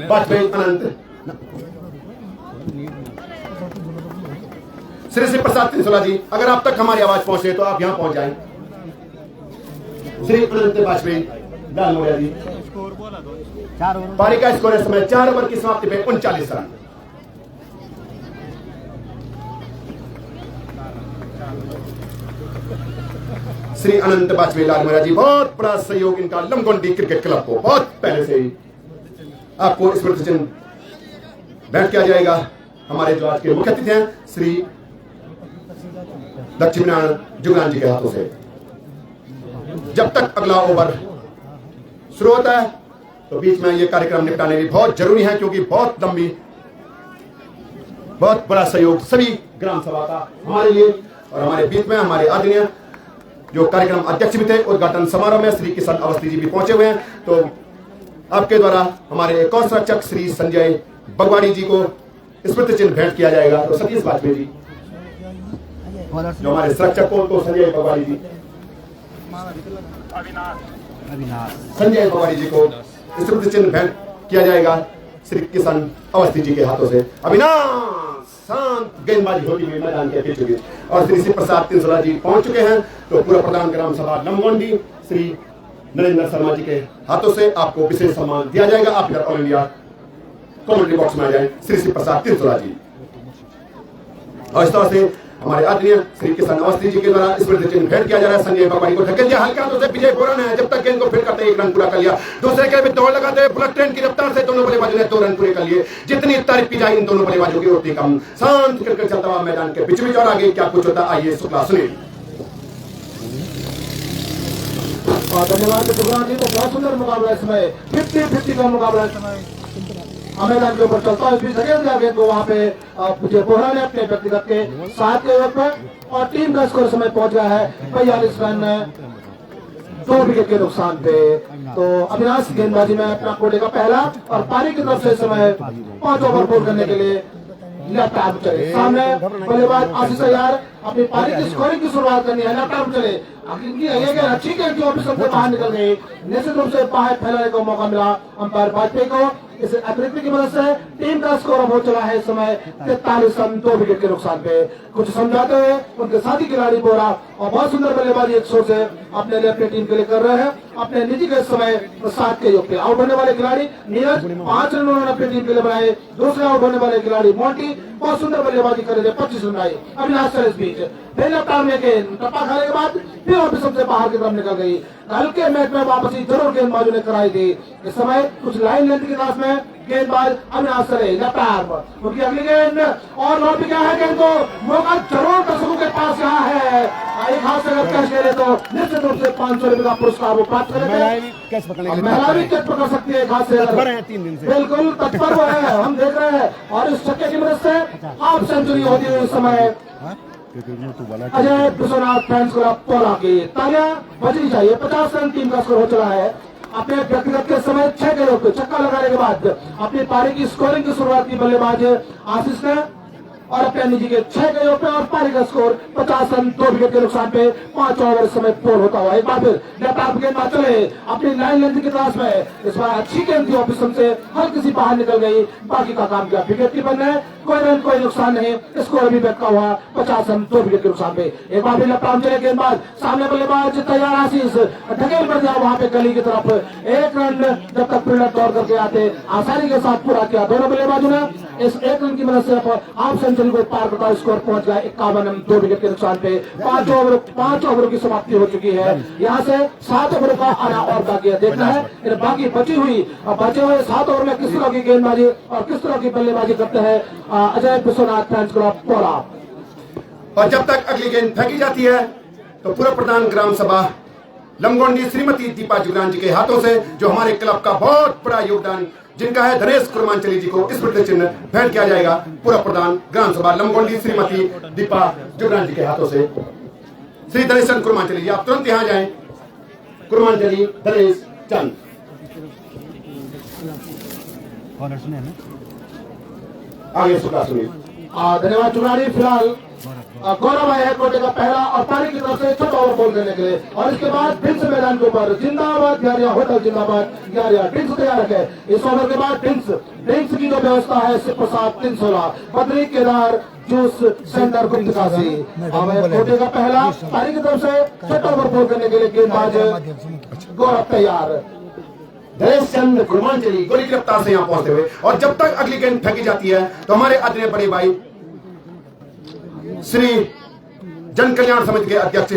बाजपेयी अनंत श्री शिव प्रसाद तिनसोला जी, अगर आप तक हमारी आवाज पहुंचे तो आप यहां पहुंच जाएं। श्री अनंत बाजपेयी लाल मुरिया जी, पारी का स्कोर है समय 4 ओवर की समाप्ति पे 39 रन। श्री अनंत बाजपेयी लाल मुरिया जी, बहुत बड़ा सहयोग इनका लमगोंडी क्रिकेट क्लब को, बहुत पहले से ही आपको स्मृति चिन्ह भेंट किया जाएगा। हमारे जो आज के मुख्य अतिथि हैं श्री लक्ष्मीनारायण जुगरान जी के हाथों से। जब तक अगला ओवर शुरू होता है तो बीच में ये कार्यक्रम निपटाने भी बहुत जरूरी है, क्योंकि बहुत लंबी बहुत बड़ा सहयोग सभी ग्राम सभा का हमारे लिए और हमारे बीच में हमारे आदरणीय जो कार्यक्रम अध्यक्ष भी थे उद्घाटन समारोह में श्री किशन अवस्थी जी भी पहुंचे हुए हैं। तो आपके द्वारा हमारे एक और संरक्षक श्री संजय बगवाड़ी जी को स्मृति चिन्ह भेंट किया जाएगा। तो सतीश वाजपेयी जी जो हमारे संरक्षक को, तो संजय बगवाड़ी जी, संजय बगवाड़ी जी को स्मृति चिन्ह भेंट किया जाएगा श्री किशन अवस्थी जी के हाथों से। अविनाश शांत गेंदबाजी होती हुई मैदान के बीचों बीच और श्री शिव प्रसाद तिनसोला जी पहुंच चुके हैं। तो पूरा प्रधान ग्राम सभा लमगोंडी श्री नरेंद्र शर्मा जी के हाथों से आपको विशेष सम्मान दिया जाएगा। आप इधर ऑल इंडिया कमेंट्री बॉक्स में आ जाए श्री शिव प्रसाद तिनसोला जी। और इस तरह से हमारे आदरणीय श्री किशन अवस्थी जी के द्वारा स्मृति चिन्ह भेंट किया जा रहा है। संजय बगवाड़ी को धकेल दिया हल्का हाथों से विजय बोरन है, जब तक गेंद को फिर करते एक रन पूरा कर लिया। दूसरे के भी दौड़ लगाते बुलेट ट्रेन की रफ्तार से दोनों बल्लेबाजों ने 2 रन पूरे कर लिए। जितनी तारीफ की जाए इन दोनों बल्लेबाजों की उतनी कम। शांत क्रिकेट चलता हुआ मैदान के बीच में और आगे क्या कुछ होता आइए शुक्ला सुनील। धन्यवाद सुब्रमण्यम जी। तो बहुत सुंदर मुकाबला इसमें 50-50 का मुकाबला इसमें मैदान के ऊपर चलता है। इस बीच धकेल दिया गेंद को वहां पे विजय बोहरा ने अपने व्यक्तिगत के 7 के ओवर पर और टीम का स्कोर समय पहुंच गया है 45 रन 2 विकेट के नुकसान पे। तो अविनाश गेंदबाजी में अपना कोटे का पहला और पारी की तरफ से समय 5 ओवर बोल करने के लिए लेफ्ट आर्म चले। सामने बल्लेबाज आशीष अय्यर अपनी पारी की स्कोरिंग की शुरुआत करनी है। लेफ्ट आर्म चले अच्छी गेंद की ऑफिस से बाहर निकल गई। निश्चित रूप से बाहर फैलाने का मौका मिला अंपायर वाजपेयी को। इस अतिरिक्त की मदद से टीम का स्कोर हो चला है इस समय 43 रन 2 विकेट के नुकसान पे। कुछ समझाते हुए उनके साथी खिलाड़ी बोरा और बहुत सुंदर बल्लेबाजी 100 से अपने लिए अपनी टीम के लिए कर रहे हैं। अपने निजी के समय 7 के योग पे आउट होने वाले खिलाड़ी नीरज 5 रन उन्होंने अपनी टीम के लिए बनाए। दूसरे आउट होने वाले खिलाड़ी मोंटी बहुत सुंदर बल्लेबाजी कर रहे थे 25 रन बनाए। अविनाश सर इस बीच टप्पा खाने के बाद फिर ऑफिस से बाहर की तरफ निकल गई। हल्के मैच में वापसी जरूर गेंदबाजों ने कराई थी। इस समय कुछ लाइन लेंथ की तलाश में गेंदबाज अविनाश सरे लेफ्ट आर्म उनकी अगली गेंद और लौट भी गया है। गेंद को मौका जरूर दर्शकों के पास यहाँ है। एक हाथ से अगर कैच ले ले तो निश्चित रूप से 500 रुपए का पुरस्कार वो प्राप्त करेंगे। महिला भी कैच पकड़ सकती है एक हाथ से। 3 दिन से बिल्कुल तत्पर वो है, हम देख रहे हैं। और इस छक्के की मदद से हाफ सेंचुरी होती हुई इस समय अजय विश्वनाथ फैंस क्लब पोला की तालियां बजनी चाहिए। 50 रन टीम का स्कोर हो चला है। अपने व्यक्तिगत के समय 6 के योग छक्का लगाने के बाद अपनी पारी की स्कोरिंग की शुरुआत की बल्लेबाज आशीष ने और अपने निजी के 6 के योग पे और पारी का स्कोर 50 रन 2 विकेट के नुकसान पे 5 ओवर समय पोल होता हुआ। एक बार फिर लेफ्ट आर्म गेंदबाज चले अपनी लाइन लेंथ की तलाश में। इस बार अच्छी गेंद थी ऑफिस से हल्की सी बाहर निकल गई। बाकी का काम किया विकेट कीपर ने। कोई रन कोई नुकसान नहीं। स्कोर अभी बैठा हुआ 50 रन 2 विकेट के नुकसान पे। एक बार फिर लेफ्ट आर्म चले गेंदबाज सामने बल्लेबाज तैयार आशीष ढकेल कर दिया वहां पे गली की तरफ। 1 रन जब तक फील्डर दौड़ करके आते आसानी के साथ पूरा किया दोनों बल्लेबाजों ने। इस 1 रन की मदद से हाफ सेंचुरी को पार करता स्कोर पहुंच गया 51 रन 2 विकेट के नुकसान पे। 5 ओवर की समाप्ति हो चुकी है। यहाँ से 7 ओवर का आना और बाकी है। देखना है बाकी बचे हुए 7 ओवर में किस तरह की गेंदबाजी और किस तरह की बल्लेबाजी करते हैं अजय विश्वनाथ फैंस क्लब पोला। और जब तक अगली गेंद फेंकी जाती है तो पूर्व प्रधान ग्राम सभा लमगोंडी श्रीमती दीपा जुगरान जी के हाथों से जो हमारे क्लब का बहुत बड़ा योगदान जिनका है धनेश कुरमांचली जी को स्मृति चिन्ह भेंट किया जाएगा। पूर्व प्रधान ग्राम सभा लमगोंडी श्रीमती दीपा जुगरान जी के हाथों से। श्री धनेश चंद कुरमांचली जी आप तुरंत यहाँ जाएं। कुरमांचली धनेश चंद आगे सुना सुनिए। धन्यवाद चुनारी। फिलहाल गौरव है कोटे का पहला और पारी की तरफ से छोटा ओवर बॉल करने के लिए। और इसके बाद ड्रिंक्स मैदान के ऊपर जिंदाबाद ग्यारिया होटल जिंदाबाद ग्यारिया ड्रिंक्स तैयार रखे। इस ओवर के बाद ड्रिंक्स की जो व्यवस्था है शिव प्रसाद 316 बद्री केदार जूस सेंटर गुप्तकाशी। कोटे का पहला पारी की तरफ से छोटा ओवर बॉल करने के लिए गेंदबाज गौरव तैयार। धनेश चंद कुरमांचली गोली की रफ्तार से यहाँ पहुंचते हुए। और जब तक अगली गेंद फेंकी जाती है तो हमारे आदरणीय बड़े भाई श्री जन कल्याण समिति के अध्यक्ष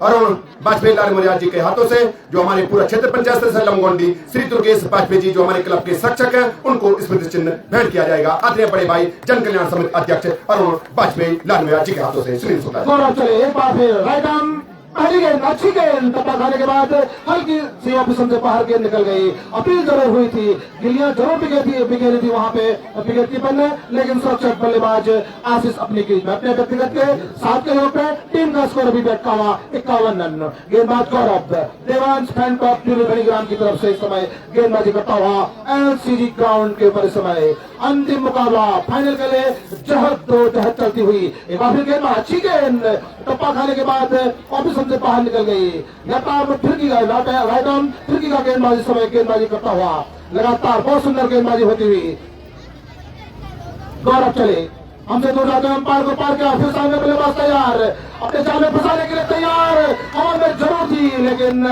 अरुण वाजपेयी लाल मोरिया जी के हाथों से जो हमारे पूरा क्षेत्र पंचायत सदस्य लमगोंडी श्री दुर्गेश वाजपेयी जी जो हमारे क्लब के संरक्षक हैं उनको स्मृति चिन्ह भेंट किया जाएगा। आदरणीय बड़े भाई जन कल्याण समिति अध्यक्ष अरुण वाजपेयी लाल मोरिया जी के हाथों से। सुनील सुंदर गौरव चले एक बार फिर राइट आर्म पहली गेंद अच्छी गेंद, टप्पा खाने के बाद हल्की सी ऑप्शन से बाहर गेंद निकल गई। अपील जरूर हुई थी, गिल्लियां जरूर बिखेरी थी वहां पे विकेट कीपर ने, लेकिन सुरक्षित बल्लेबाज आशीष अपनी क्रीज में अपने व्यक्तिगत के साथ के योग पे टीम का स्कोर अभी बैठा हुआ 51 रन। गेंदबाज गौरव देवांश फैन क्लब बनीग्राम की तरफ से इस समय गेंदबाजी करता हुआ एलसीजी ग्राउंड के ऊपर इस समय अंतिम मुकाबला फाइनल के लिए जहद चलती हुई। एक बार फिर गेंदबाज अच्छी गेंद, टप्पा खाने के बाद ऑप्शन से बाहर निकल गई। फिरकी का राइट आर्म फिरकी का गेंदबाजी समय गेंदबाजी करता हुआ लगातार बहुत सुंदर गेंदबाजी होती हुई। गौरव चले हमसे दूर जाते हैं, अंपायर को पार किया, फिर सामने बल्लेबाज तैयार, अपने जाल में फंसाने के लिए तैयार, हवा में जरूर थी, लेकिन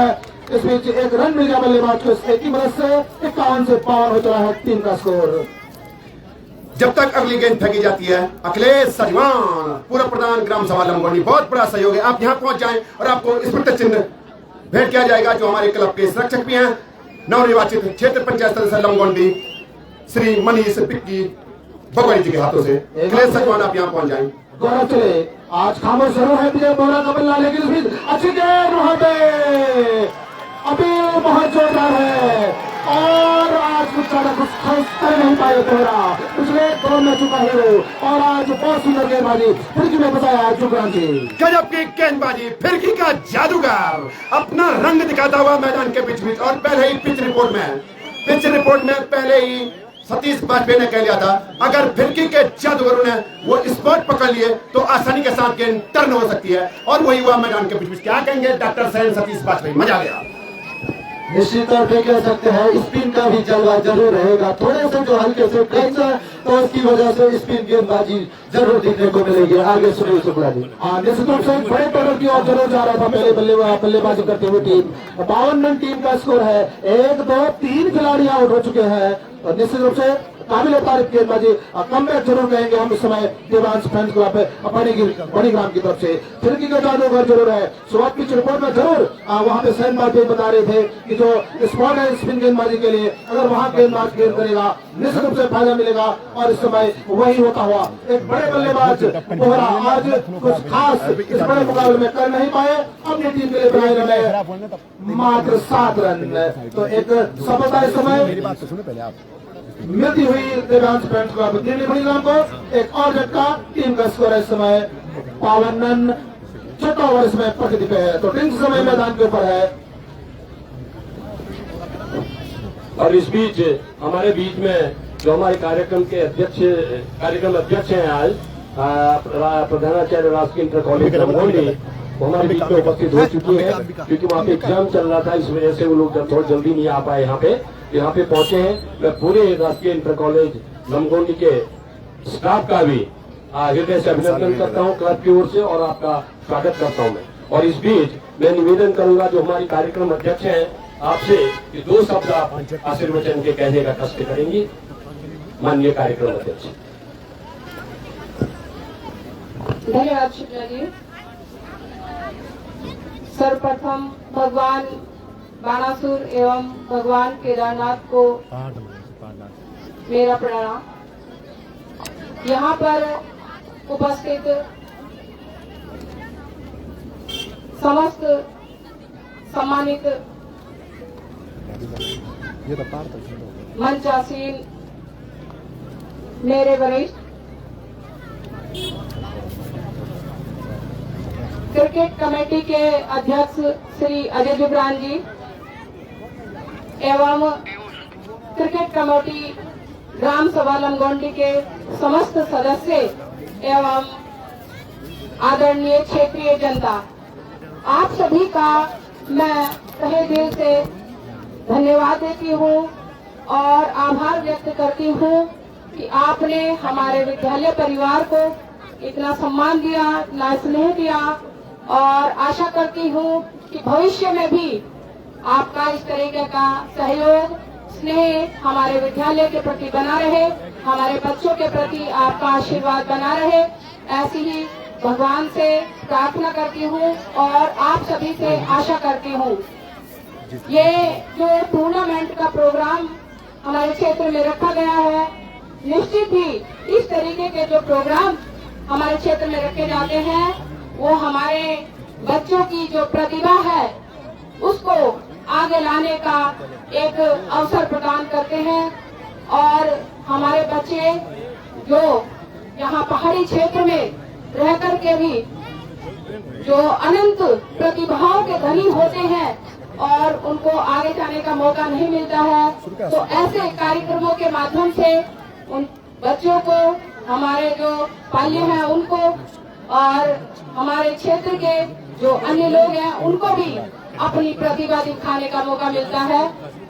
इस बीच एक रन मिल गया बल्लेबाज को। इस की मदद से 51 से 52 हो चला है टीम का स्कोर। जब तक अगली गेंद फेंकी जाती है, अखिलेश सजवान पूर्व प्रधान ग्राम सभा लमगोंडी, बहुत बड़ा सहयोग है। आप यहाँ पहुंच जाएं और आपको स्मृति चिन्ह भेंट किया जाएगा, जो हमारे क्लब के संरक्षक भी हैं, नवनिर्वाचित क्षेत्र पंचायत सदस्य लमगोंडी श्री मनीष पिक्की बगवाड़ी जी के हाथों से। अखिलेश सजवान आप यहाँ पहुंच जाएं। गौरव चले आज खामोश जरूर है विजय बोरा का बल्ला, लेकिन इस बीच अच्छी गेंद वहां पे अपील बहुत जोरदार है और आज कुछ ज्यादा कुछ कर नहीं पाए बोरा, पिछले 2 मैचों का हीरो, और आज बहुत सुंदर गेंदबाजी फिरकी में बताया जुगरान जी। गजब की गेंदबाजी, फिरकी का जादूगर अपना रंग दिखाता हुआ मैदान के बीच और पहले ही पिच रिपोर्ट में पहले ही सतीश वाजपेयी ने कह लिया था, अगर फिरकी के जादूगरों ने वो स्पॉट पकड़ लिए तो आसानी के साथ गेंद टर्न हो सकती है, और वही हुआ मैदान के बीच। क्या कहेंगे डॉक्टर सैन सतीश वाजपेयी, मजा आ गया। निश्चित तौर पे कह सकते हैं स्पिन का भी जलवा जरूर रहेगा, थोड़े से जो हल्के से टेंस है तो उसकी वजह से स्पिन गेंदबाजी जरूर देखने को मिलेगी। आगे सुनील शुक्ला जी निश्चित रूप से बड़े टोटल की ओर जरूर जा रहा था पहले बल्लेबाजी करते हुए टीम। 52 रन टीम का स्कोर है, 1 2 3 खिलाड़ी आउट हो चुके हैं, और निश्चित रूप से काबिल तारीफ गेंदबाजी कमबैक जरूर कहेंगे हम इस समय देवांश फैंस क्लब बनीग्राम की तरफ से। फिरकी का जादूगर जरूर है, शुरुआत पिच रिपोर्ट में जरूर वहां पे सैन बात बता रहे थे कि जो स्पॉट है स्पिन गेंदबाजी के लिए, अगर वहां गेंदबाज गेंद करेगा निश्चित रूप से फायदा मिलेगा, और इस समय वही होता हुआ एक बड़े बल्लेबाज बोहरा आज कुछ खास इस बड़े मुकाबले में कर नहीं पाए, अपनी टीम के लिए बनाए रहे मात्र 7 रन। तो एक सफलता इस समय मिलती हुई देवांश फैंस क्लब बनीग्राम को। एक और झटका टीम का स्कोर है इस समय 52 रन, 6वां ओवर इसमें प्रगति पे है, तो टीम समय मैदान के ऊपर है। और इस बीच हमारे बीच में जो हमारे कार्यक्रम अध्यक्ष हैं आज प्रधानाचार्य राजकीय इंटर कॉलेज लमगोंडी, वो हमारे बीच में उपस्थित हो चुकी है, क्योंकि वहाँ पे एग्जाम चल रहा था, इस वजह से वो लोग थोड़ा जल्दी नहीं आ पाए यहाँ पे पहुंचे हैं। मैं पूरे राजकीय इंटर कॉलेज लमगोंडी के स्टाफ का भी हृदय से अभिनंदन करता हूँ क्लब की ओर से, और आपका स्वागत करता हूँ मैं। और इस बीच मैं निवेदन करूंगा जो हमारी कार्यक्रम अध्यक्ष हैं आपसे कि 2 शब्द आप आशीर्वचन के कहने का कष्ट करेंगी। माननीय कार्यक्रम अध्यक्ष। धन्यवाद शुक्ला जी। सर्वप्रथम भगवान बाणासुर एवं भगवान केदारनाथ को मेरा प्रणाम। यहाँ पर उपस्थित समस्त सम्मानित मंचासीन मेरे वरिष्ठ क्रिकेट कमेटी के अध्यक्ष श्री अजय जुबरान जी एवं क्रिकेट कमेटी ग्राम सभा लमगोंडी के समस्त सदस्य एवं आदरणीय क्षेत्रीय जनता, आप सभी का मैं तहे दिल से धन्यवाद देती हूँ और आभार व्यक्त करती हूँ कि आपने हमारे विद्यालय परिवार को इतना सम्मान दिया, इतना स्नेह दिया, और आशा करती हूँ कि भविष्य में भी आपका इस तरीके का सहयोग स्नेह हमारे विद्यालय के प्रति बना रहे, हमारे बच्चों के प्रति आपका आशीर्वाद बना रहे। ऐसी ही भगवान से प्रार्थना करती हूँ और आप सभी से आशा करती हूँ। ये जो टूर्नामेंट का प्रोग्राम हमारे क्षेत्र में रखा गया है, निश्चित ही इस तरीके के जो प्रोग्राम हमारे क्षेत्र में रखे जाते हैं वो हमारे बच्चों की जो प्रतिभा है उसको आगे लाने का एक अवसर प्रदान करते हैं। और हमारे बच्चे जो यहाँ पहाड़ी क्षेत्र में रह कर के भी जो अनंत प्रतिभाओं के धनी होते हैं और उनको आगे जाने का मौका नहीं मिलता है, तो ऐसे कार्यक्रमों के माध्यम से उन बच्चों को, हमारे जो पाल्य हैं उनको और हमारे क्षेत्र के जो अन्य लोग हैं उनको भी अपनी प्रतिभा दिखाने का मौका मिलता है।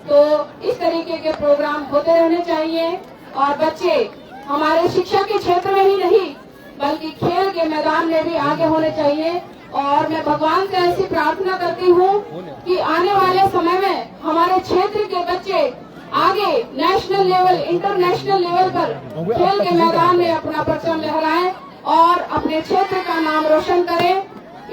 तो इस तरीके के प्रोग्राम होते रहने चाहिए और बच्चे हमारे शिक्षा के क्षेत्र में ही नहीं बल्कि खेल के मैदान में भी आगे होने चाहिए। और मैं भगवान से ऐसी प्रार्थना करती हूँ कि आने वाले समय में हमारे क्षेत्र के बच्चे आगे नेशनल लेवल, इंटरनेशनल लेवल पर खेल के मैदान में अपना परचम लहराएं और अपने क्षेत्र का नाम रोशन करें।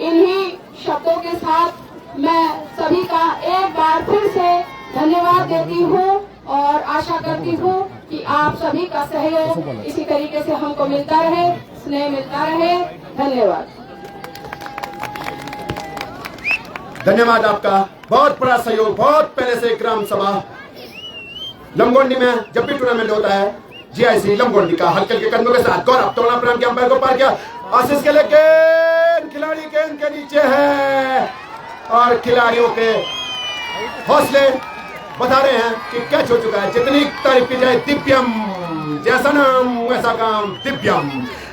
इन्हीं शब्दों के साथ मैं सभी का एक बार फिर से धन्यवाद देती हूँ और आशा करती हूँ कि आप सभी का सहयोग इसी तरीके से हमको मिलता रहे, स्नेह मिलता रहे। धन्यवाद। धन्यवाद आपका, बहुत बड़ा सहयोग। बहुत पहले से ग्राम सभा लमगोंडी में जब भी टूर्नामेंट होता है, जीआईसी लमगोंडी का हल्के के कदमों के साथ गौरव तोला प्रेम के अंपायर को पार किया। आशीष के लिए खिलाड़ी गेंद के नीचे है और खिलाड़ियों के हौसले बता रहे हैं कि कैच हो चुका है। जितनी तारीफ की जाए दिव्यम, जैसा नाम वैसा काम दिव्यम,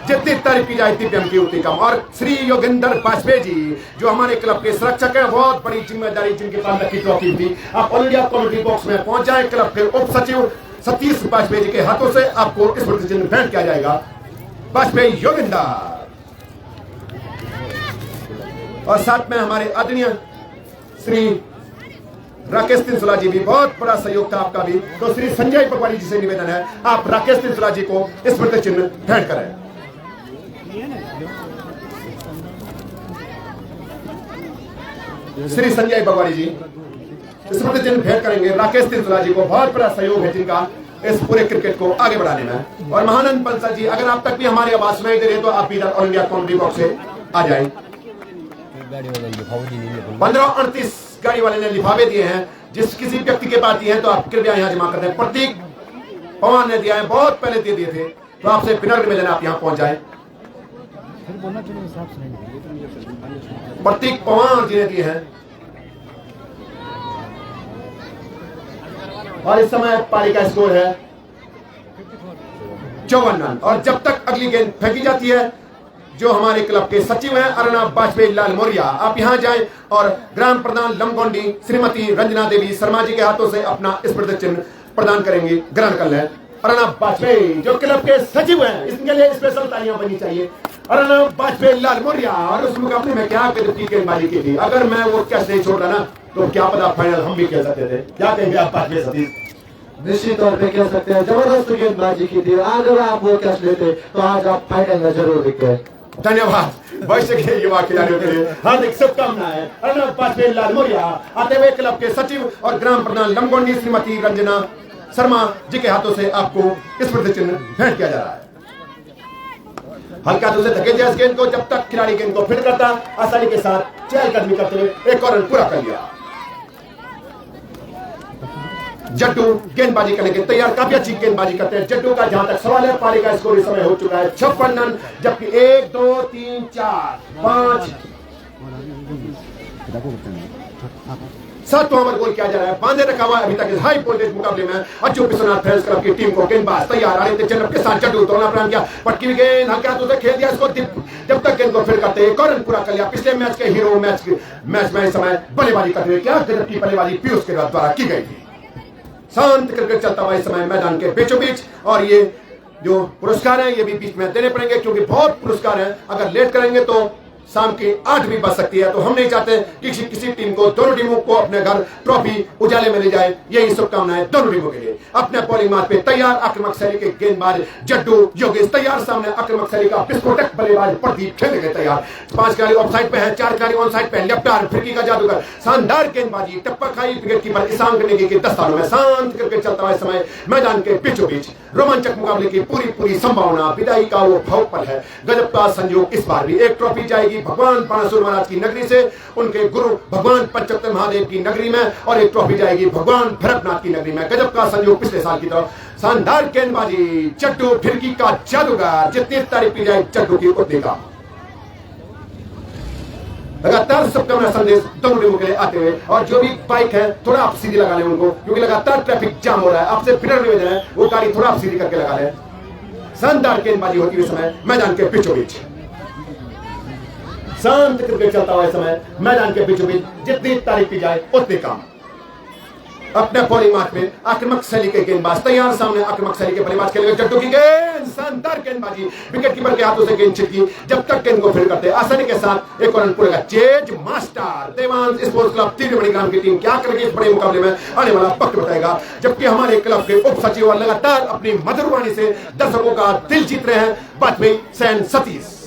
जितनी तारीफ की जाए दिव्यम की उतनी कम। और श्री योगेंद्र बाजपेयी जी जो हमारे क्लब के संरक्षक हैं, बहुत बड़ी जिम्मेदारी जिनके पास रखी ट्रॉफी थी। आप ऑल इंडिया कमेटी बॉक्स में पहुंच जाए। क्लब के उप सचिव सतीश बाजपेयी जी के हाथों से आपको इस स्मृति चिन्ह भेंट किया जाएगा। बाजपेयी योगेंद्र और साथ में हमारे आदरणीय श्री राकेश तिनसुला जी भी, बहुत बड़ा सहयोग था आपका भी। तो श्री संजय पकवाड़ी जी से निवेदन है आप राकेश तिनसुला जी को स्मृति चिन्ह भेंट करें। श्री संजय पकवाड़ी जी स्मृति चिन्ह भेंट करेंगे राकेश तिनसुला जी को। बहुत बड़ा सहयोग है जिनका इस पूरे क्रिकेट को आगे बढ़ाने में। और महानंद पंसल जी, अगर आप तक भी हमारी आवाज सुनाई दे रहे तो आप भी इधर ऑल इंडिया कमेटी बॉक्स से आ जाए। 1538 गाड़ी वाले ने लिफाफे दिए हैं, जिस किसी व्यक्ति के पास दिए हैं तो आप कृपया यहाँ जमा कर दें। प्रतीक पवार ने दिया है, बहुत पहले दे दिए थे, तो आपसे विनम्र निवेदन आप यहाँ पहुंच जाए। प्रतीक पवार जी ने दिए हैं। और इस समय पारी का स्कोर है 54 रन। और जब तक अगली गेंद फेंकी जाती है, जो हमारे क्लब के सचिव हैं अर्णव बाजपेयी लाल मौर्य, आप यहां जाएं और ग्राम प्रधान लमगोंडी श्रीमती रंजना देवी शर्मा जी के हाथों से अपना स्मृति चिन्ह प्रदान करेंगे, ग्रहण कर लें। अर्णव बाजपेयी जो क्लब के सचिव हैं, इसके लिए स्पेशल तालियां बननी चाहिए। अर्णव बाजपेयी लाल मौर्य। और उस मुकाबले में क्या गेंदबाजी की थी, अगर मैं वो कैच नहीं छोड़ रहा ना तो क्या पता फाइनल हम भी खेल सकते थे। क्या कहेंगे आप बाजपेयी सतीश? निश्चित तौर पे कह सकते हैं जबरदस्त गेंदबाजी की थी। अगर आप वो कैच लेते तो आज आप फाइनल में जरूर दिखते। धन्यवाद। भविष्य के युवा खिलाड़ियों के लिए हार्दिक शुभकामनाएं। अर्णव बाजपेयी लाल मौर्य आते हुए क्लब के सचिव और ग्राम प्रधान लमगोंडी श्रीमती रंजना शर्मा जी के हाथों से आपको स्मृति चिन्ह भेंट किया जा रहा है। हल्का हाथों से धकेल दिया इस गेंद को। जब तक खिलाड़ी गेंद को फिट करता, आसानी के साथ चहलकदमी करते हुए एक और रन पूरा कर लिया। जट्टू गेंदबाजी करने के तैयार, काफी अच्छी गेंदबाजी करते हैं जट्टू का। जहां तक सवाल है, पारी का स्कोर इस समय हो चुका है 56 रन, जबकि 1 2 3 4 5 7वां ओवर गोल किया जा रहा है। बांधे रखा हुआ अभी तक इस हाई वोल्टेज मुकाबले में अच्युत विश्वनाथ फैंस क्लब की टीम को गेंदबाज तैयार। आदित्य चंद्र के साथ जट्टू तोड़ना प्रारंभ किया, पटकी हुई गेंद हल्के हाथों से खेल दिया इसको। जब तक गेंद को फिर करते एक और रन पूरा कर लिया। पिछले मैच के हीरो मैच में इस समय बल्लेबाजी करते हुए क्या गजब की बल्लेबाजी पीयूष के द्वारा की गई थी। शांत क्रिकेट चलता हुआ इस समय मैदान के बीचों बीच। और ये जो पुरस्कार हैं ये भी बीच में देने पड़ेंगे, क्योंकि बहुत पुरस्कार हैं। अगर लेट करेंगे तो शाम के 8 भी बज सकती है। तो हम नहीं चाहते कि किसी टीम को, दोनों टीमों को अपने घर ट्रॉफी उजाले में ले जाए। यही शुभकामनाएं दोनों टीमों के लिए। अपने बॉलिंग मार्ग पे तैयार आक्रामक शैली के गेंदबाज जट्टू योगेश तैयार, सामने आक्रामक शैली का विस्फोटक बल्लेबाज प्रदीप खेलने के तैयार। 5 खिलाड़ी ऑफ साइड पे है, 4 खिलाड़ी ऑन साइड पे। लेफ्ट आर्म फिरकी का जादूगर, शानदार गेंदबाजी, टप्पा खाई विकेट कीपर ईशान नेगी के दस्तानों में। शांत क्रिकेट चलता हुआ समय मैदान के बीचों बीच रोमांचक मुकाबले की पूरी संभावना। विदाई का वो भाव पल है, गजब का संयोग। इस बार भी एक ट्रॉफी जाएगी जाएगी भगवान बाणासुर महाराज की नगरी से, उनके गुरु भगवान पंचतत्व महादेव की नगरी में, और एक ट्रॉफी जाएगी भगवान भरतनाथ की नगरी में। गजब का संयोग पिछले साल की तरह। शानदार गेंदबाजी, चट्टू फिरकी का जादूगर, जितनी तारीफ की जाए चट्टू की उतनी का। लगातार शुभकामना संदेश दोनों टीमों के लिए आते हुए, और जो भी बाइक है थोड़ा आप सीधी लगा लें उनको, क्योंकि लगातार ट्रैफिक जाम हो रहा है। आपसे फिर निवेदन है वो गाड़ी थोड़ा आप सीधी करके लगा लें। शानदार गेंदबाजी होती हुई समय मैदान के बीचों बीच, शांत क्रिकेट चलता हुआ समय मैदान के बीचों बीच, जितनी तारीफ की जाए उतनी कम। अपने बॉलिंग मार्च में आक्रामक शैली के गेंदबाज तैयार, सामने आक्रामक शैली के बल्लेबाज खेलेंगे। जट्टू की गेंद, शानदार गेंदबाजी, विकेट कीपर के हाथों से गेंद छिटकी, जब तक गेंद को फील्ड करते आसानी के साथ एक रन पूरेगा। Chase master Devansh sports club तीव्र मणिग्राम की टीम क्या करेगी इस बड़े मुकाबले में, आने वाला वक्त बताएगा। जबकि हमारे क्लब के उप सचिव लगातार अपनी मधुर वाणी से दर्शकों का दिल जीत रहे हैं, वाजपेयी सैन सतीश।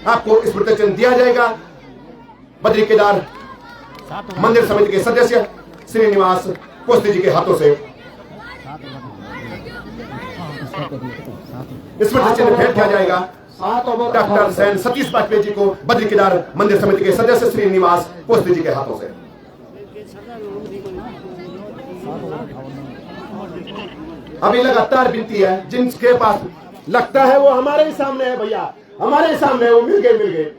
आपको स्मृति चिन्ह दिया जाएगा बद्री केदार मंदिर समिति के सदस्य श्रीनिवास पोस्ती जी के हाथों से। स्मृति चिन्ह भेंट किया जाएगा डॉक्टर सैन सतीश वाजपेयी जी को बद्री केदार मंदिर समिति के सदस्य श्रीनिवास पोस्ती जी के हाथों से। अभी लगातार विनती है, जिनके पास लगता है वो हमारे ही सामने है, भैया हमारे ही सामने है, वो मिल गए।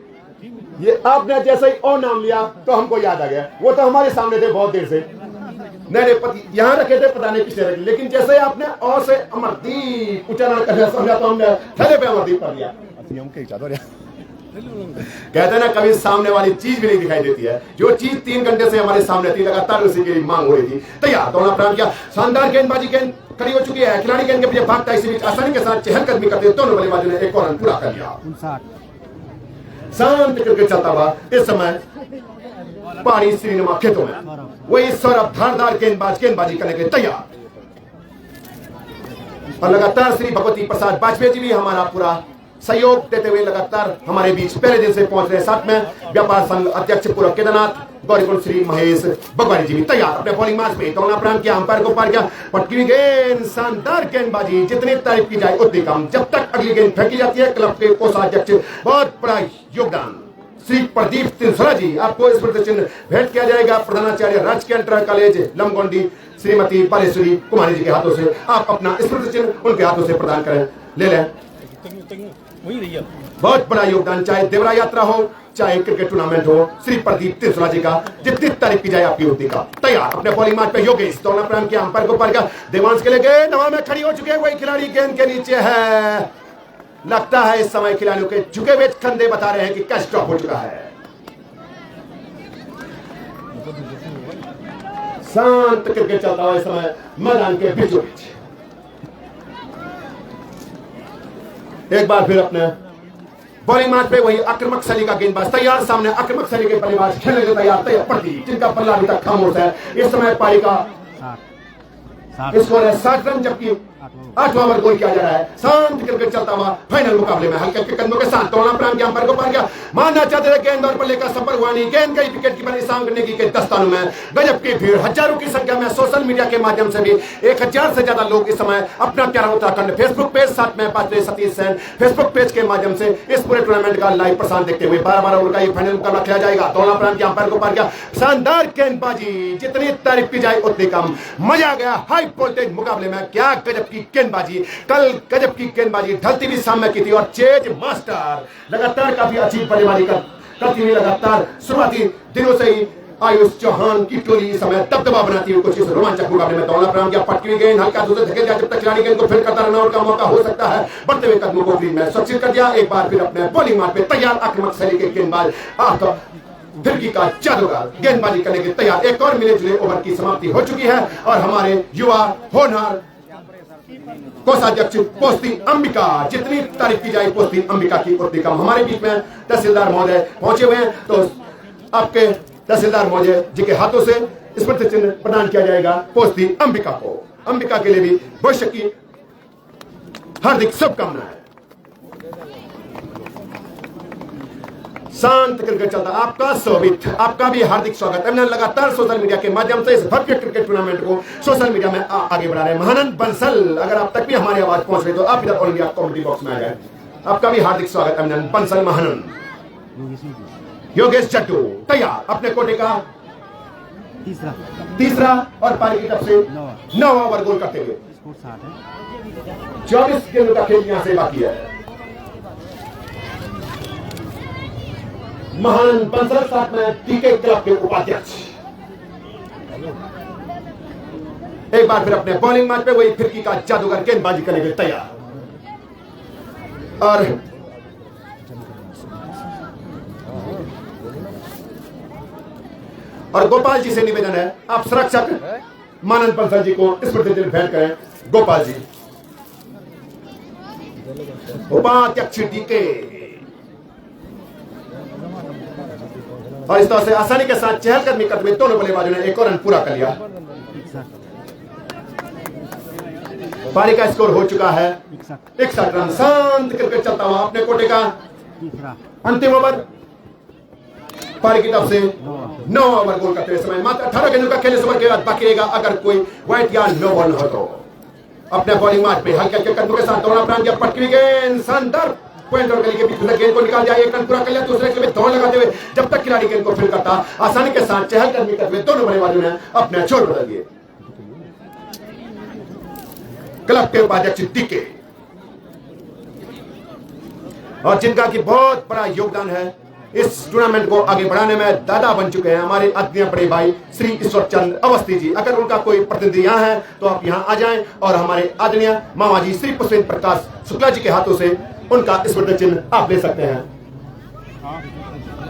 ये आपने जैसे ही और नाम लिया तो हमको याद आ गया, वो तो हमारे सामने थे बहुत देर से। नहीं पति यहाँ रखे थे, पता नहीं किसने रखे, लेकिन जैसे ही आपने और से अमरदीप उच्चारण करना समझा तो हमने थैले पे अमरदीप कर दिया। कहते ना कभी सामने वाली चीज भी नहीं दिखाई देती है, जो चीज 3 घंटे से हमारे सामने थी लगातार उसी की मांग हो रही थी। तैयार दौड़ना प्रारंभ किया, शानदार गेंदबाजी, गेंद खड़ी हो चुकी है, खिलाड़ी गेंद के पीछे भागता है, इसी बीच आसानी के साथ चहलकदमी करते हुए दोनों बल्लेबाजों ने एक और रन पूरा कर लिया। शांत क्रिकेट चलता हुआ इस समय पानी श्रीनिमा खेतों में, वही सौरभ धारदार गेंदबाजी करने के तैयार, और लगातार श्री भगवती प्रसाद वाजपेयी जी भी हमारा पूरा सहयोग देते हुए लगातार हमारे बीच पहले दिन से पहुंच रहे। साथ में व्यापार संघ अध्यक्ष पूर्व केदारनाथ गौरीकुंड श्री महेश बगवाड़ी जी भी तैयार। अपने बॉलिंग मार्च में दौड़ना प्रारंभ किया, अंपायर को पार किया, पटकी गेंद, शानदार गेंदबाजी, जितनी तारीफ की जाए उतनी कम। जब तक अगली गेंद फेंकी जाती है, क्लब के कोषाध्यक्ष बहुत बड़ा योगदान श्री प्रदीप तिनसरा जी, आपको स्मृति चिन्ह भेंट किया जाएगा प्रधानाचार्य राजकीय इंटर कॉलेज लमगोंडी श्रीमती बालेश्वरी कुमारी जी के हाथों से। आप अपना स्मृति चिन्ह उनके हाथों से प्रदान करें, ले लें। बहुत बड़ा योगदान, चाहे देवरा यात्रा हो चाहे क्रिकेट टूर्नामेंट हो, श्री प्रदीप तिनसरा जी का जितनी तारीफ की जाए आपकी उतनी का। तैयार अपने बॉलिंग मार्च पे योगेश दौड़ना प्रारंभ किया, अंपायर को पार किया, देवांश के लिए गेंद हवा में खड़ी हो चुके हैं, वही खिलाड़ी गेंद के नीचे है। लगता है इस समय खिलाड़ियों के झुके हुए कंधे बता रहे हैं कि कैच ड्रॉप हो चुका है। शांत क्रिकेट चलता हुआ इस समय मैदान के बीचों बीच। एक बार फिर अपने बॉलिंग मार्च पे वही आक्रामक शैली का गेंदबाज तैयार, सामने आक्रामक शैली के बल्लेबाज खेलने के तैयार प्रति, जिनका पल्ला अभी तक खामोश है। इस समय पारी का स्कोर है 60 रन, जबकि 8वां ओवर गोल किया जा रहा है। शांत क्रिकेट चलता हुआ फाइनल मुकाबले में हल्के हल्के कदमों के साथ दौड़ना प्रारंभ किया, अंपायर को पार किया, मारना चाहते थे गेंद और बल्ले का संपर्क हुआ नहीं, गेंद गई विकेट कीपर इसाम करने की दस्तानों में। गजब की भीड़, हजारों की संख्या में सोशल मीडिया के माध्यम से भी 1000 से ज्यादा लोग इस समय अपना प्यारा उत्तराखंड फेसबुक पेज, साथ में वाजपेयी सतीश सैन फेसबुक पेज के माध्यम से इस पूरे टूर्नामेंट का लाइव प्रसारण देखते हुए 12 ओवर का ये फाइनल मुकाबला खेला जाएगा। दौड़ना प्रारंभ किया, अंपायर को पार किया, शानदार गेंदबाजी, जितनी तारीफ की जाए उतनी कम। मजा आ गया हाई वोल्टेज मुकाबले में, क्या गजब की गेंदबाजी, कल गजब की गेंदबाजी ढलती भी सामने की थी, और चेज मास्टर लगातार काफी अच्छी बल्लेबाजी करती हुई लगातार शुरुआती दिनों से ही आयुष चौहान की टोली इस समय दबदबा बनाती हुई कुछ इस रोमांचक मुकाबले में दौड़ना प्रारंभ किया, पटकी हुई गेंद हल्का दूसरे धकेल दिया, जब तक खिलाड़ी गेंद को फिर करता रन आउट का मौका हो सकता है, बढ़ते हुए कदमों को ग्रीन में सुरक्षित कर दिया। एक बार फिर अपने बॉलिंग मार्च पे तैयार आक्रामक शैली के गेंदबाज फिरकी का जादूगर गेंदबाजी करने के तैयार। एक और मिले जुले ओवर की समाप्ति हो चुकी है, और हमारे युवा होनहार कोषाध्यक्ष पोस्ती अंबिका, जितनी तारीफ की जाए पोस्ती अंबिका की उतनी कम। हमारे बीच में तहसीलदार महोदय पहुंचे हुए हैं, तो आपके तहसीलदार महोदय जी के हाथों से स्मृति चिन्ह प्रदान किया जाएगा पोस्ती अंबिका को। अंबिका के लिए भी भविष्य की हार्दिक शुभकामनाएं। शांत क्रिकेट चलता, आपका स्वागत, आपका भी हार्दिक स्वागत। हमने लगातार सोशल मीडिया के माध्यम से इस भव्य क्रिकेट टूर्नामेंट को सोशल मीडिया में आगे बढ़ा रहे हैं। महानंद बंसल, अगर आप तक भी हमारी आवाज पहुंच रही तो आप इधर ऑल इंडिया कमेंट्री बॉक्स में आ जाए। आपका भी हार्दिक स्वागत अभिनंदन बंसल महानंद। योगेश जट्टू तैयार अपने कोटे का तीसरा और पारी की तरफ से 9 ओवर गोल करते हुए 24 गेंदों का खेल यहां से बाकी है। महान बंसल साथ में टीके क्लब के उपाध्यक्ष एक बार फिर अपने बॉलिंग मैच पे वही फिरकी का जादूगर गेंदबाजी करने के लिए तैयार। और गोपाल जी से निवेदन है आप संरक्षक मानंद बंसल जी को स्मृति चिन्ह भेंट करें। गोपाल जी उपाध्यक्ष टीके और इस तरह से आसानी के साथ चहलकदमी करते हुए दोनों बल्लेबाजों ने एक और रन पूरा कर लिया। पारी का स्कोर हो चुका है 61 रन। शांत क्रिकेट चलता हुआ अपने कोटे का अंतिम ओवर पारी की तरफ से 9 ओवर गोल करते हुए समय मात्र 18 गेंदों का खेल इस ओवर के बाद बाकी रहेगा। अगर कोई व्हाइट या नो बॉल हो तो अपने बॉलिंग मार्च पे हल्के हल्के कदमों के साथ दौड़ना प्रारंभ किया। पटकी गेंद शानदार पॉइंट और गली के बीच में गेंद को निकाल दिया। एक रन पूरा कर लिया। दूसरे के दौड़ लगाते हुए जब तक खिलाड़ी गेंद को फील्ड करता आसानी के साथ चहलकदमी करते हुए दोनों बल्लेबाजों ने अपने छोर बदल दिए। क्लब के उपाध्यक्ष टीके और जिनका की बहुत बड़ा योगदान है इस टूर्नामेंट को आगे बढ़ाने में दादा बन चुके हैं हमारे आदरणीय बड़े भाई श्री ईश्वर चंद्र अवस्थी जी। अगर उनका कोई प्रतिनिधि यहाँ है तो आप यहाँ आ जाएं और हमारे आदरणीय मामा जी श्री पुष्पेंद्र प्रकाश शुक्ला जी के हाथों से उनका स्मृति चिन्ह आप ले सकते हैं।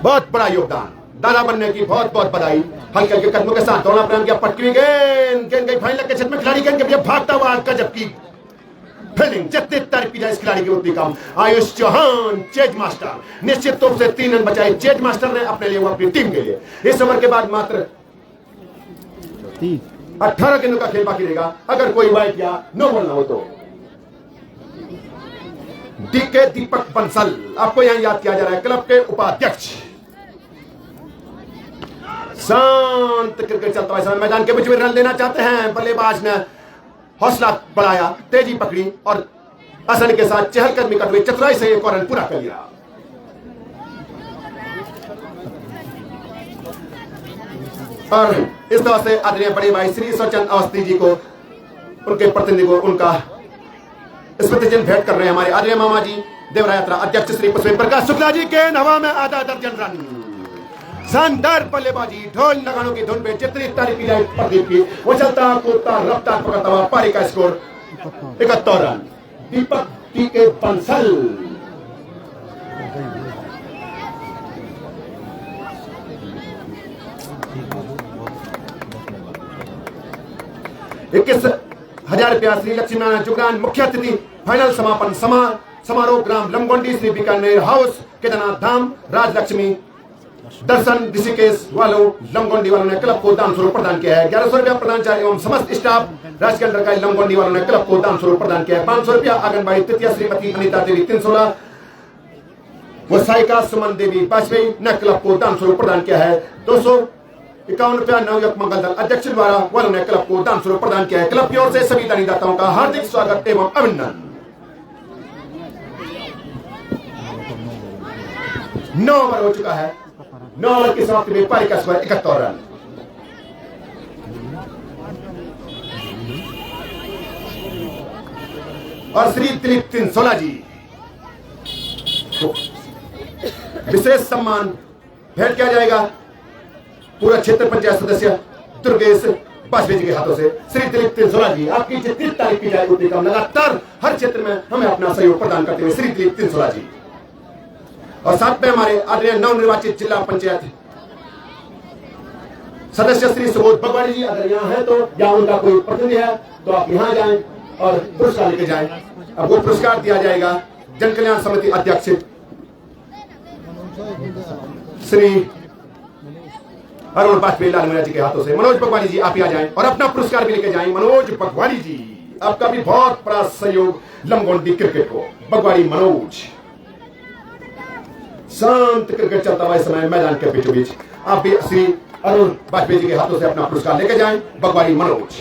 बहुत बड़ा योगदान दादा बनने की बहुत बहुत बधाई। हल्के हल्के कदमों के साथ दौड़ना प्रारंभ किया। पटकी गेंद गई फाइनल के क्षेत्र में खिलाड़ी गेंद के पीछे भागता हुआ गजब की फील्डिंग जितनी तारीफ की जाए इस खिलाड़ी की उतनी कम। आयुष चौहान चेज मास्टर निश्चित रूप से 3 रन बचाए चेज मास्टर ने अपने लिए वो अपनी टीम के लिए। इस ओवर के बाद मात्र 18 गेंदों का खेल बाकी रहेगा। अगर कोई वाइट या नो बॉल ना हो तो डीके दीपक बंसल आपको यहां याद किया जा रहा है क्लब के उपाध्यक्ष। शांत क्रिकेट चलता है मैदान के बीच में रन लेना चाहते हैं। बल्लेबाज ने हौसला बढ़ाया तेजी पकड़ी और आसानी के साथ चहलकदमी करते हुए चतुराई से एक और रन पूरा कर लिया। और इस तरह से आदरणीय बड़े भाई श्री ईश्वरचंद अवस्थी जी को उनके प्रतिनिधि को उनका स्मृति चिन्ह भेंट कर रहे हैं हमारे आदरणीय मामा जी देवरा यात्रा अध्यक्ष श्री पुष्पेंद्र प्रकाश शुक्ला जी के हवा में आधा दर्जन रन। शानदार बल्लेबाजी ढोल नगानों की धुन पे जितनी तारीफ की जाए प्रदीप की वो चलता कूदता रफ्तार पकड़ता हुआ पारी का स्कोर 71 रन। दीपक टीके बंसल ₹21,000 श्री लक्ष्मी नारायण जुगरान मुख्य अतिथि फाइनल समापन समारोह ग्राम लमगोंडी श्री बीकानेर हाउस केदारनाथ धाम राजलक्ष्मी दर्शन ऋषिकेश वालों लमगोंडी वालों ने क्लब को दान स्वरूप प्रदान किया है। 1100 रुपया प्रधानाचार्य एवं समस्त स्टाफ राजकेंद्र का लमगोंडी वालों ने क्लब को दान स्वरूप प्रदान किया है। 500 रुपया आंगनबाड़ी तृतीय श्रीमती अनिता देवी 316 व साइका सुमन देवी वाजपेयी ने क्लब को दान स्वरूप प्रदान किया है। 251 रुपया नवयुवक मंगल दल अध्यक्ष द्वारा वालों ने क्लब को दान स्वरूप प्रदान किया है। क्लब की ओर से सभी दानीदाताओं का हार्दिक स्वागत एवं अभिनंदन। 9 ओवर हो चुका है। 9 ओवर की समाप्ति में पारी का स्कोर 71 रन। और श्री दिलीप 316 जी विशेष सम्मान भेंट किया जाएगा पूरा क्षेत्र पंचायत सदस्य दुर्गेश वाजपेयी जी के हाथों से। श्री दिलीप 316 जी आपकी जितनी तारीफ की जाए उतनी कम। लगातार हर क्षेत्र में हमें अपना सहयोग प्रदान करते हुए श्री दिलीप 316 जी और साथ में हमारे आदरणीय नवनिर्वाचित जिला पंचायत सदस्य श्री सुबोध बगवाड़ी जी अगर यहाँ है तो या उनका कोई प्रतिनिधि है तो आप यहाँ जाएं और पुरस्कार लेके जाएं। अब वो पुरस्कार दिया जाएगा जन कल्याण समिति अध्यक्ष श्री अरुण वाजपेयी लाल मीणा जी के हाथों से। मनोज बगवाड़ी जी आप यहाँ जाएं और अपना पुरस्कार भी लेके जाएं। मनोज बगवाड़ी जी आपका भी बहुत बड़ा सहयोग लमगोंडी क्रिकेट को। बगवाड़ी मनोज शांत क्रिकेट चलता हुआ इस समय मैदान के बीचों बीच आप भी श्री अरुण वाजपेयी जी के हाथों से अपना पुरस्कार लेके जाएं। बगवाड़ी मनोज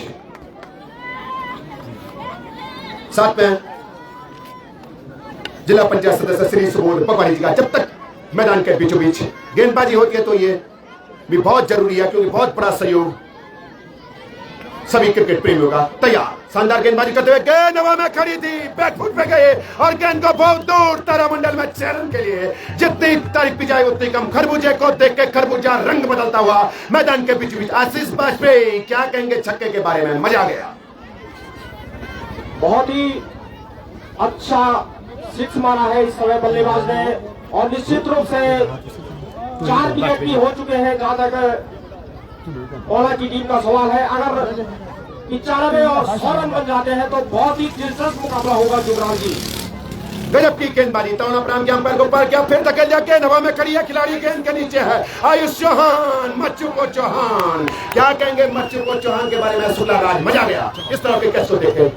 साथ में जिला पंचायत सदस्य श्री सुबोध बगवाड़ी जी का जब तक मैदान के बीचों बीच गेंदबाजी होती है तो ये भी बहुत जरूरी है, क्योंकि बहुत बड़ा सहयोग सभी क्रिकेट प्रेमियों का। तैयार, शानदार गेंदबाजी करते हुए गेंद हवा में खड़ी थी, बैकफुट पे गए और गेंद को बहुत दूर तारामंडल में 6 रन के लिए। जितनी तारीफ की जाए उतनी कम। खरबूजे को देख के खरबूजा रंग बदलता हुआ मैदान के बीच बीच। आशीष वाजपेयी क्या कहेंगे छक्के के बारे में? मजा आ गया। बहुत ही अच्छा सिक्स मारा है इस समय बल्लेबाज ने, और निश्चित रूप से 4 विकेट भी हो चुके हैं। जहां तक ओला की टीम का सवाल है, अगर 95 और 100 रन बन जाते हैं तो बहुत ही दिलचस्प मुकाबला होगा युवराज जी। गजब की गेंदबाजी, तौना प्राम के अंपायर को पार किया, फिर धकेल दिया, गेंद हवा में खड़ी है, खिलाड़ी गेंद के नीचे है। आयुष चौहान, मच्चू को चौहान, क्या कहेंगे मच्चू को चौहान के बारे में? सुल्ला राज, मजा आ गया इस तरह के कैच को देखे।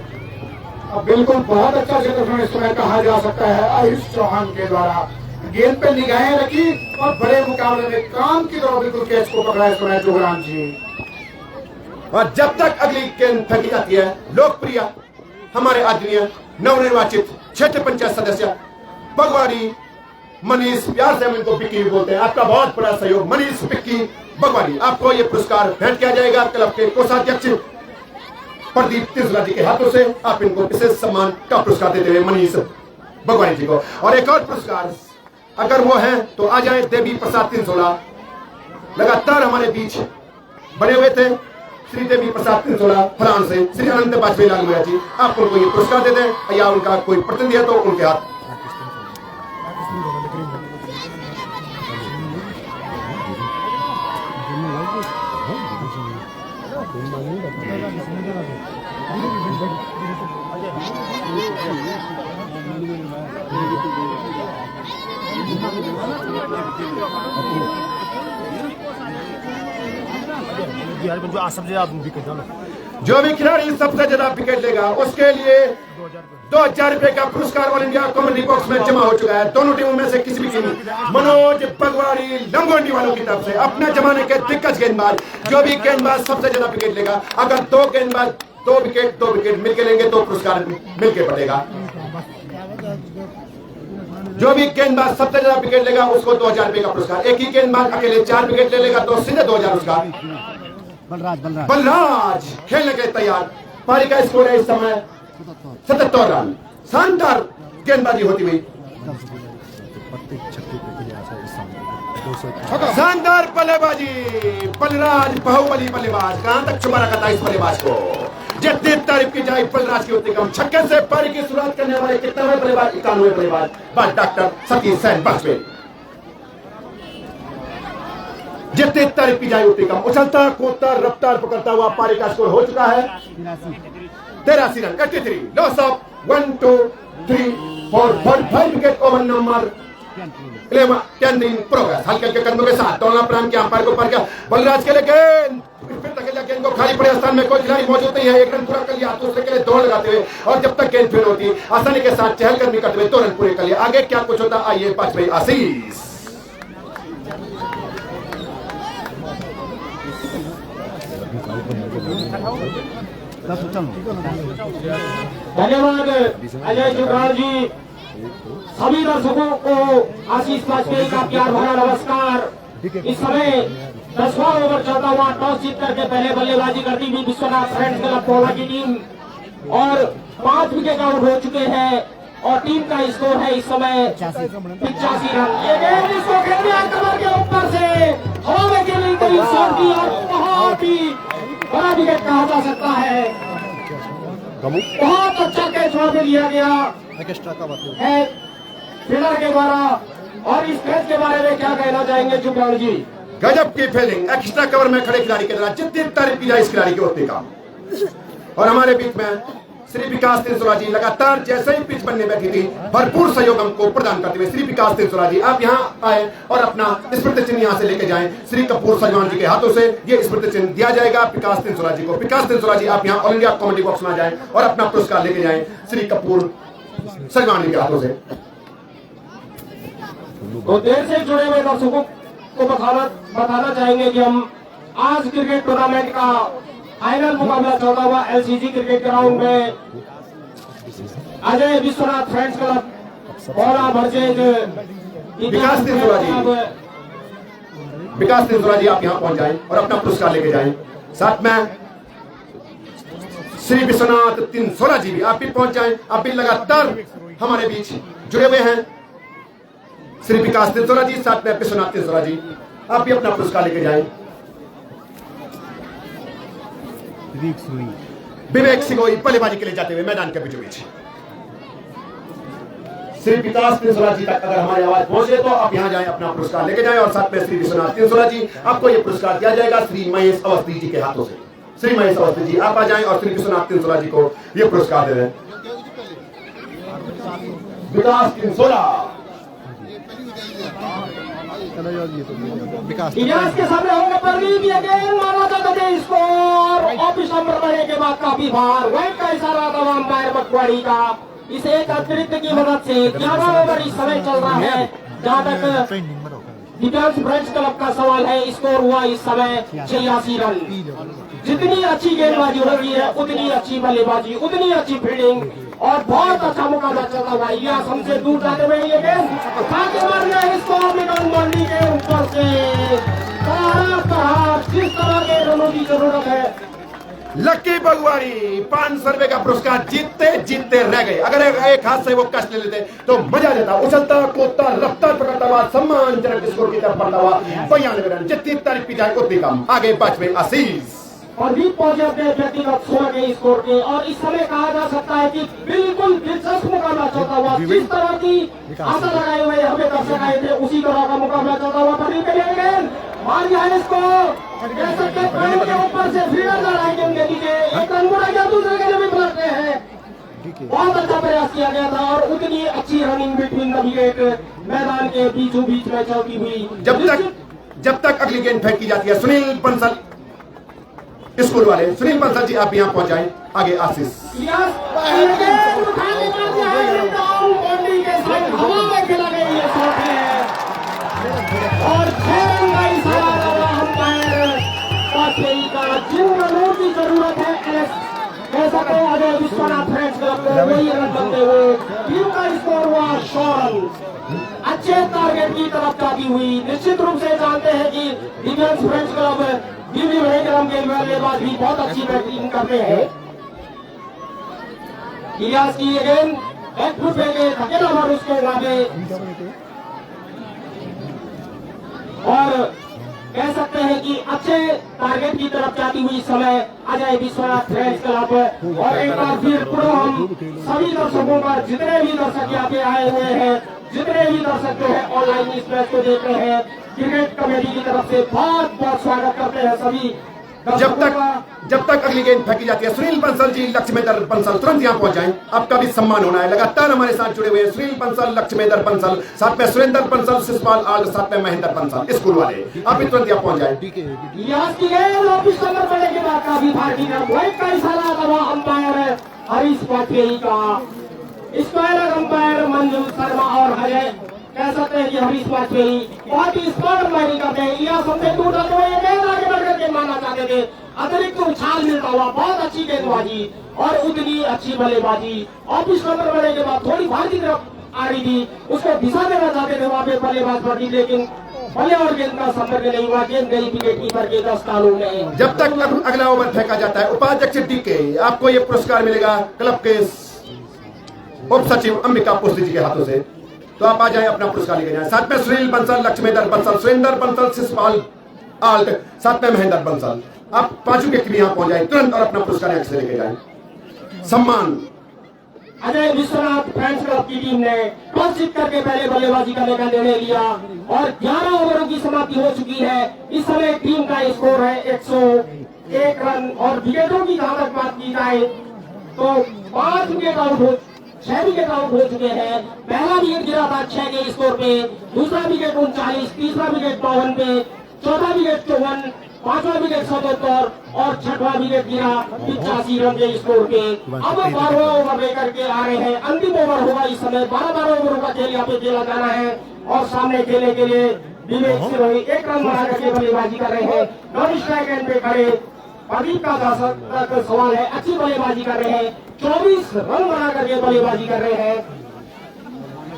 बिल्कुल बहुत अच्छा क्षेत्रफल इस समय कहा जा सकता है आयुष चौहान के द्वारा। गेंद पे निगाहें रखी और बड़े मुकाबले में काम की तरह बिल्कुल कैच को पकड़ा इस समय जुगराम जी। और जब तक अगली गेंद फेंकी जाती है, लोकप्रिय हमारे आदरणीय नवनिर्वाचित क्षेत्र पंचायत सदस्य बगवाड़ी मनीष, प्यार से हम इनको पिक्की भी बोलते हैं, आपका बहुत बड़ा सहयोग। मनीष पिक्की बगवाड़ी, आपको ये पुरस्कार भेंट किया जाएगा क्लब के कोषाध्यक्ष प्रदीप तिजला जी के हाथों से। आप इनको विशेष सम्मान का पुरस्कार देते हुए मनीष बगवाड़ी जी को। और एक और पुरस्कार अगर वो हैं तो आ जाए, देवी प्रसाद 316 लगातार हमारे बीच बने हुए थे। श्री देवी प्रसाद 316 फलान से श्री अनंत वाजपेयी लाल मुया जी, आप उनको ये पुरस्कार दे दें, या उनका कोई प्रतिनिधि है तो उनके हाथ। जो भी खिलाड़ी सबसे ज्यादा विकेट लेगा उसके लिए 2000 रुपए का पुरस्कार ऑल इंडिया कॉमेडी बॉक्स में जमा हो चुका है। दोनों टीमों में से किसी भी टीम, मनोज बगवाड़ी लंगोटी वालों की तरफ से अपने जमाने के दिग्गज गेंदबाज, जो भी गेंदबाज सबसे ज्यादा विकेट लेगा, अगर 2 गेंदबाज 2 विकेट मिलकर लेंगे तो पुरस्कार मिलकर बढ़ेगा। जो भी गेंदबाज सबसे ज्यादा विकेट लेगा उसको 2000 रुपए का पुरस्कार। एक ही गेंदबाज अकेले 4 विकेट ले लेगा तो सीधे 2000 उसका। बलराज खेलने के तैयार। पारी का स्कोर है इस समय 77 रन। शानदार गेंदबाजी होती हुई, शानदार बल्लेबाजी। बलराज बाहुबली बल्लेबाज, कहां तक छुपा रखा था इस बल्लेबाज को? जितनी तारीफ की जाए बलराज की उतनी कम। छक्के से पारी की शुरुआत करने वाले कितने बल्लेबाज? 91 बल्लेबाज, बस डॉक्टर सतीश सैन वाजपेयी। जितनी तारीफ की जाए उतनी कम। उछलता कूदता रफ्तार पकड़ता हुआ पारी का स्कोर हो चुका है 83 run. 83 loss of 1 2 3 4 5 wicket over number 10 in progress. हल्के हल्के कदमों के साथ दोनों प्रांत के अंपायर को पार किया बलराज के लिए गेंद, फिर तक गेंद को खाली पड़े स्थान में कोई खिलाड़ी मौजूद नहीं है। 1 रन पूरा कर लिया दूसरे के लिए दौड़ लगाते हुए, और जब तक गेंद फिर होती आसानी के साथ चहलकदमी करते हुए 2 रन पूरे कर लिए। आगे क्या कुछ होता, आइए वाजपेयी आशीष। धन्यवाद अजय जुगराल जी। सभी दर्शकों को आशीष वाजपेयी का प्यार भरा नमस्कार। इस समय 10वां ओवर चलता हुआ, टॉस जीत करके पहले बल्लेबाजी करती हुई विश्वनाथ फ्रेंड्स क्लब पोला की टीम, और 5 विकेट आउट हो चुके हैं, और टीम का स्कोर है इस समय 85 रन। ये गेंद इसको खेल दिया कमर के ऊपर से हवा में खेली गई, शॉट की, और बहुत ही बड़ा विकेट कहा जा सकता है। बहुत अच्छा कैच वहां पे लिया गया है फील्डर के द्वारा। और इस कैच के बारे में क्या कहना चाहेंगे जुगराल जी? गजब की फील्डिंग, एक्स्ट्रा कवर में खड़े खिलाड़ी के द्वारा। जितनी तारीफ की जाए इस खिलाड़ी की उतनी कम। और हमारे बीच में श्री विकास 316 जी लगातार जैसे ही पिच बनने बैठी थी भरपूर सहयोग हमको प्रदान करते हुए। श्री विकास 316 जी, आप यहाँ आए और अपना स्मृति चिन्ह यहाँ से लेके जाएं। श्री कपूर सलमान जी के हाथों से ये स्मृति चिन्ह दिया जाएगा विकास 316 जी को। विकास 316 जी, आप यहाँ ऑल इंडिया कॉमेडी बॉक्स में आ जाएं और अपना पुरस्कार लेके जाएं श्री कपूर सलमान जी के हाथों से। तो देर से जुड़े हुए दर्शकों को बताना चाहेंगे कि हम आज क्रिकेट टूर्नामेंट का फाइनल मुकाबला चलता हुआ एलसीजी क्रिकेट ग्राउंड में अजय विश्वनाथ फ्रेंड्स क्लब पोला वर्सेज विकास तिनसुरा जी आप यहाँ पहुंच जाएं और अपना पुरस्कार लेके जाएं। साथ में श्री विश्वनाथ तिनसुरा जी भी आप भी पहुंच जाएं। आप भी लगातार हमारे बीच जुड़े हुए हैं। श्री विकास तिनसुरा जी, साथ में विश्वनाथ तिनसुरा जी, आप भी अपना पुरस्कार लेके जाएं। विवेक सिगोई बल्लेबाजी के लिए जाते हुए मैदान के बीचों बीच। श्री विकास तिनसुरा जी तक अगर हमारी आवाज पहुंचे तो आप यहां जाएं, अपना पुरस्कार लेके जाएं। और साथ में श्री विश्वनाथ तिनसुरा जी, आपको यह पुरस्कार दिया जाएगा श्री महेश अवस्थी जी के हाथों से। श्री महेश अवस्थी जी आप आ जाएं और श्री विश्वनाथ तिनसुरा जी को यह पुरस्कार दे दें। विकास तिनसुरा इलियास के सामने होंगे परवीन, ये गेंद मारा जाता है स्कोर। ऑफिस नंबर बढ़ने के बाद काफी बार वाइड का इशारा था अंपायर मकवाड़ी का। इस एक अतिरिक्त की मदद से 11 ओवर इस समय चल रहा है। जहां तक दिव्यांश फ्रेंच क्लब का सवाल है, स्कोर हुआ इस समय 86 रन। जितनी अच्छी गेंदबाजी हो रही है उतनी अच्छी बल्लेबाजी, उतनी अच्छी फील्डिंग और बहुत अच्छा मुकाबला चलता हुआ। इलियास हमसे दूर जाते हुए ये गेंद खाके मार रहे हैं इसको मंडी के ऊपर से। जिस तरह के रनों की जरूरत है। लक्की बगवाड़ी 500 रुपए का पुरस्कार जीतते जीतते रह गए। अगर एक हाथ से वो कश ले लेते तो मजा देता। उछलता कूदता रफ्तार पकड़ता हुआ सम्मानजनक स्कोर की तरफ बढ़ता हुआ 92 रन। जितनी तारीफ की जाए उतनी कम। आगे 5वें आशीष और भी पहुंचे अपने व्यक्तिगत 16 के स्कोर के। और इस समय कहा जा सकता है कि बिल्कुल दिलचस्प मुकाबला चलता हुआ। जिस तरह की आशा लगाए हुए हमें दर्शक आए थे उसी तरह का मुकाबला चलता हुआ। परवीन के लिए मार दिया है इसको, कह सकते हैं पैरों के ऊपर से फील्डर लड़ाएंगे उनके नीचे। एक रन बुरा गया, दूसरे के लिए भी पलटते हैं। बहुत अच्छा प्रयास किया गया था और उतनी अच्छी रनिंग बिटवीन द विकेट मैदान के बीचों बीच में चलती हुई। जब तक अगली गेंद फेंक की जाती है सुनील बंसल स्कूल वाले, सुनील बंसल जी आप यहाँ पहुंच जाएं। आगे आशीष हवा में खेला गया ये शॉट है और जिन रनों की जरूरत है कह सकते हैं अजय विश्वनाथ फ्रेंच क्लब को वही रन बनते हुए टीम का स्कोर हुआ 100 रन। अच्छे टारगेट की तरफ जाती हुई। निश्चित रूप से जानते हैं कि दिव्यांश फ्रेंच क्लब दिल्ली मणिग्राम के बल्लेबाज भी बहुत अच्छी बैटिंग करते हैं। इलियास की ये गेंद एक फुट के अकेला मार उसके नामे और कह सकते हैं कि अच्छे टारगेट की तरफ जाती हुई समय अजय विश्वनाथ फ्रेंच क्लब। और एक बार फिर पुनः हम सभी दर्शकों का, जितने भी दर्शक यहाँ पे आए हुए हैं, जितने भी दर्शक जो है ऑनलाइन इस मैच को देख रहे हैं, क्रिकेट कमेटी की तरफ से बहुत बहुत स्वागत करते हैं सभी। जब तक अगली गेंद फेंकी जाती है सुनील बंसल जी, लक्ष्मेंद्र बंसल तुरंत यहाँ पहुंच जाएं। आपका भी सम्मान होना है। लगातार हमारे साथ जुड़े हुए सुनील बंसल, लक्ष्मेंद्र बंसल, साथ में सुरेंद्र बंसल, शिशपाल आल, साथ में महेंद्र बंसल स्कूल वाले, आप भी तुरंत यहाँ पहुंच जाएं। इलियास की गेंद ऑफिस नंबर पड़ने के बाद काफी भारतीय वाइड का इशारा था अंपायर हरीश पाटिल का। स्क्वायर अंपायर मंजू शर्मा और अजय कह सकते हैं कि हरीश वाजपेयी बहुत ही स्मार्ट अंपायरिंग करते हैं। इलियास हमसे दूर जाते हुए गेंद आगे बढ़ करके मारना चाहते थे। अतिरिक्त उछाल मिलता हुआ बहुत अच्छी गेंदबाजी और उतनी अच्छी बल्लेबाजी। ऑफिस नंबर बढ़ने के बाद थोड़ी बाहर की तरफ आ रही थी, उसको दिशा देना चाहते थे वहां पे बल्लेबाज पर, लेकिन बल्ले और गेंद का संपर्क नहीं हुआ। गेंद गई विकेट कीपर के 10 तालों में। जब तक अगला ओवर फेंका जाता है उपाध्यक्ष डीके आपको ये पुरस्कार मिलेगा क्लब के उप सचिव अंबिका पुष्टि जी के हाथों से। तो आप आ जाए, अपना पुरस्कार लेके जाए। साथ में सुनील बंसल, लक्ष्मेंद्र बंसल, सुरेंद्र बंसल, शिशपाल आल्ट, साथ में महेंद्र बंसल, आप पांचों के लिए यहाँ पहुंच जाए तुरंत और अपना पुरस्कार यहाँ से लेके जाए। सम्मान अजय विश्वनाथ फ्रेंच क्लब की टीम ने टॉस जीत करके पहले बल्लेबाजी करने का निर्णय लिया और 11 ओवरों की समाप्ति हो चुकी है। इस समय टीम का स्कोर है 101 रन और विकेटों की जहां तक बात की जाए तो 5 विकेट आउट हो, 6 विकेट आउट हो चुके हैं। पहला विकेट गिरा था 6 के स्कोर पे, दूसरा विकेट 39, तीसरा विकेट 52 पे, चौथा विकेट 54, पांचवा विकेट 77 और छठवां विकेट गिरा 85 रन के स्कोर पे। अब 12वां ओवर लेकर के आ रहे हैं। अंतिम ओवर होगा इस समय। 12 ओवरों का खेल यहाँ पे खेला जाना है और सामने खेलने के लिए विवेक सिरोही 1 रन बना करके बल्लेबाजी कर रहे हैं। नॉन स्ट्राइक एंड पे खड़े प्रदीप का सवाल है, अच्छी बल्लेबाजी कर रहे हैं, 24 रन बना करके बल्लेबाजी कर रहे हैं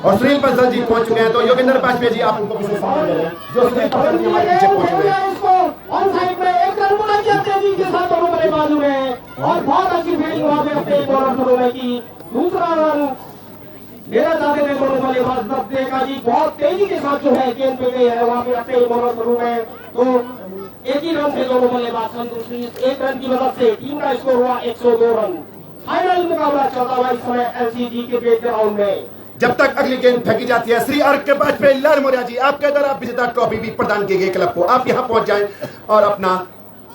और सुनील बंसल जी पहुंच चुके हैं, तो योगेंद्र बाजपेयी जी आप उनको विशेष सम्मान दे रहे हैं जो सुनील बंसल जी हमारे पीछे पहुंच चुके हैं। इसको ऑन साइड में एक रन बना दिया तेजी के साथ दोनों बल्लेबाज हुए हैं और बहुत अच्छी फील्डिंग वहां पे अपने बॉलर शुरू में की। दूसरा रन लेना चाहते थे दोनों बल्लेबाज, तब देखा जी बहुत तेजी के साथ जो है गेंद पे गए हैं वहां पे अपने बॉलर शुरू में, तो एक ही रन से दोनों बल्लेबाज संतुष्ट। एक रन की मदद से टीम का स्कोर हुआ 102 रन। फाइनल मुकाबला चलता हुआ इस समय एलसीजी क्रिकेट ग्राउंड में। जब तक अगली गेंद फेंकी जाती है, श्री अर्घ बाजपेयी लालमोरिया जी आपके द्वारा विजेता ट्रॉफी भी प्रदान की गई क्लब को, आप यहाँ पहुंच जाएं और अपना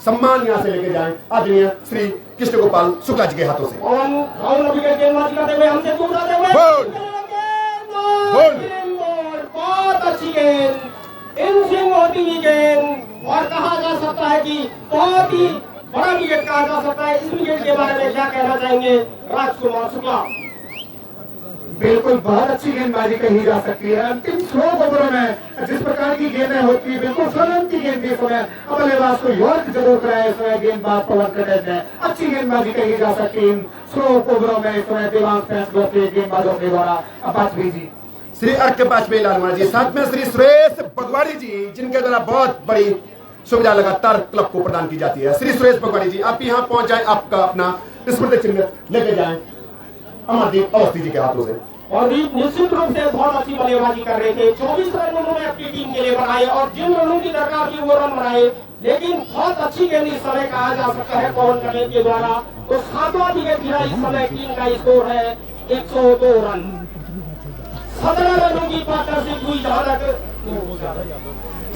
सम्मान यहाँ से लेके जाएं आदरणीय श्री कृष्ण गोपाल शुक्ला जी के हाथों से। गेंदबाजी करते हुए हमसे दूर जाते हुए बहुत अच्छी गेंद, इन स्विंग होती हुई गेंद, और कहा जा सकता है कि बहुत ही बड़ा विकेट कहा जा सकता है। इस विकेट के बारे में क्या कहना चाहेंगे राजकुमार शुक्ला? बिल्कुल बहुत अच्छी गेंदबाजी कही जा सकती है। अंतिम 100 ओवरों में जिस प्रकार की गेंदें होती है, बिल्कुल सरल की गेंद के समय बल्लेबाज को यॉर्क जरूर कराए इस समय गेंदबाज पवन कटेच है। अच्छी गेंदबाजी कही जा सकती है 100 ओवरों में इस समय देवांश फैंस के गेंदबाजों के द्वारा। बाजपेयी जी, श्री अर्घ बाजपेयी लालमोरिया जी, साथ में श्री सुरेश बगवाड़ी जी जिनके द्वारा बहुत बड़ी सुविधा लगातार क्लब को प्रदान की जाती है। श्री सुरेश बगवाड़ी जी आप यहाँ पहुंच जाए, आपका अपना स्मृति चिन्ह लेके जाए अमरदीप अवस्थी जी के हाथों से। और दीप निश्चित रूप से बहुत अच्छी बल्लेबाजी कर रहे थे। 24 रन उन्होंने अपनी टीम के लिए बनाए और जिन रनों की दरकार थी वो रन बनाए, लेकिन बहुत अच्छी गेंद इस समय कहा जा सकता है पवन कटेच के द्वारा। तो 7वां विकेट गिरा इस समय, टीम का स्कोर है 102 रन। 17 रनों की पार्टनरशिप हुई जहां तक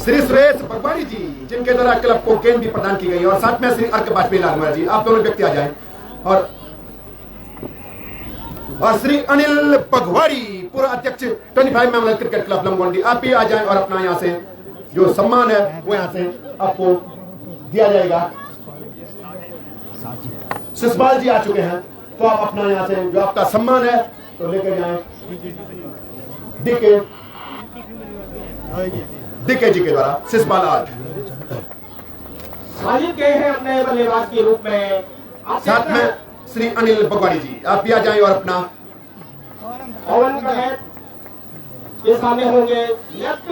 श्री सुरेश बगवाड़ी जी जिनके द्वारा क्लब को गेंद भी प्रदान की गई और साथ में श्री अर्घ बाजपेयी लालमोरिया जी आप दोनों व्यक्ति आ जाएं और श्री अनिल बगवाड़ी पूर्व अध्यक्ष 25 मेंबर क्रिकेट क्लब लमगोंडी आप भी आ जाएं और अपना यहाँ से जो सम्मान है वो यहाँ से आपको दिया जाएगा। सिसपाल जी आ चुके हैं, तो आप अपना यहाँ से जो आपका सम्मान है तो लेकर जाएं डीके जी के द्वारा। सिसपाल आज साजिद गए हैं अपने बल्लेबाज के रूप में। साथ में श्री अनिल बगवाड़ी जी आप भी आ जाएं और अपना पवन कटेच के सामने होंगे। लेफ्ट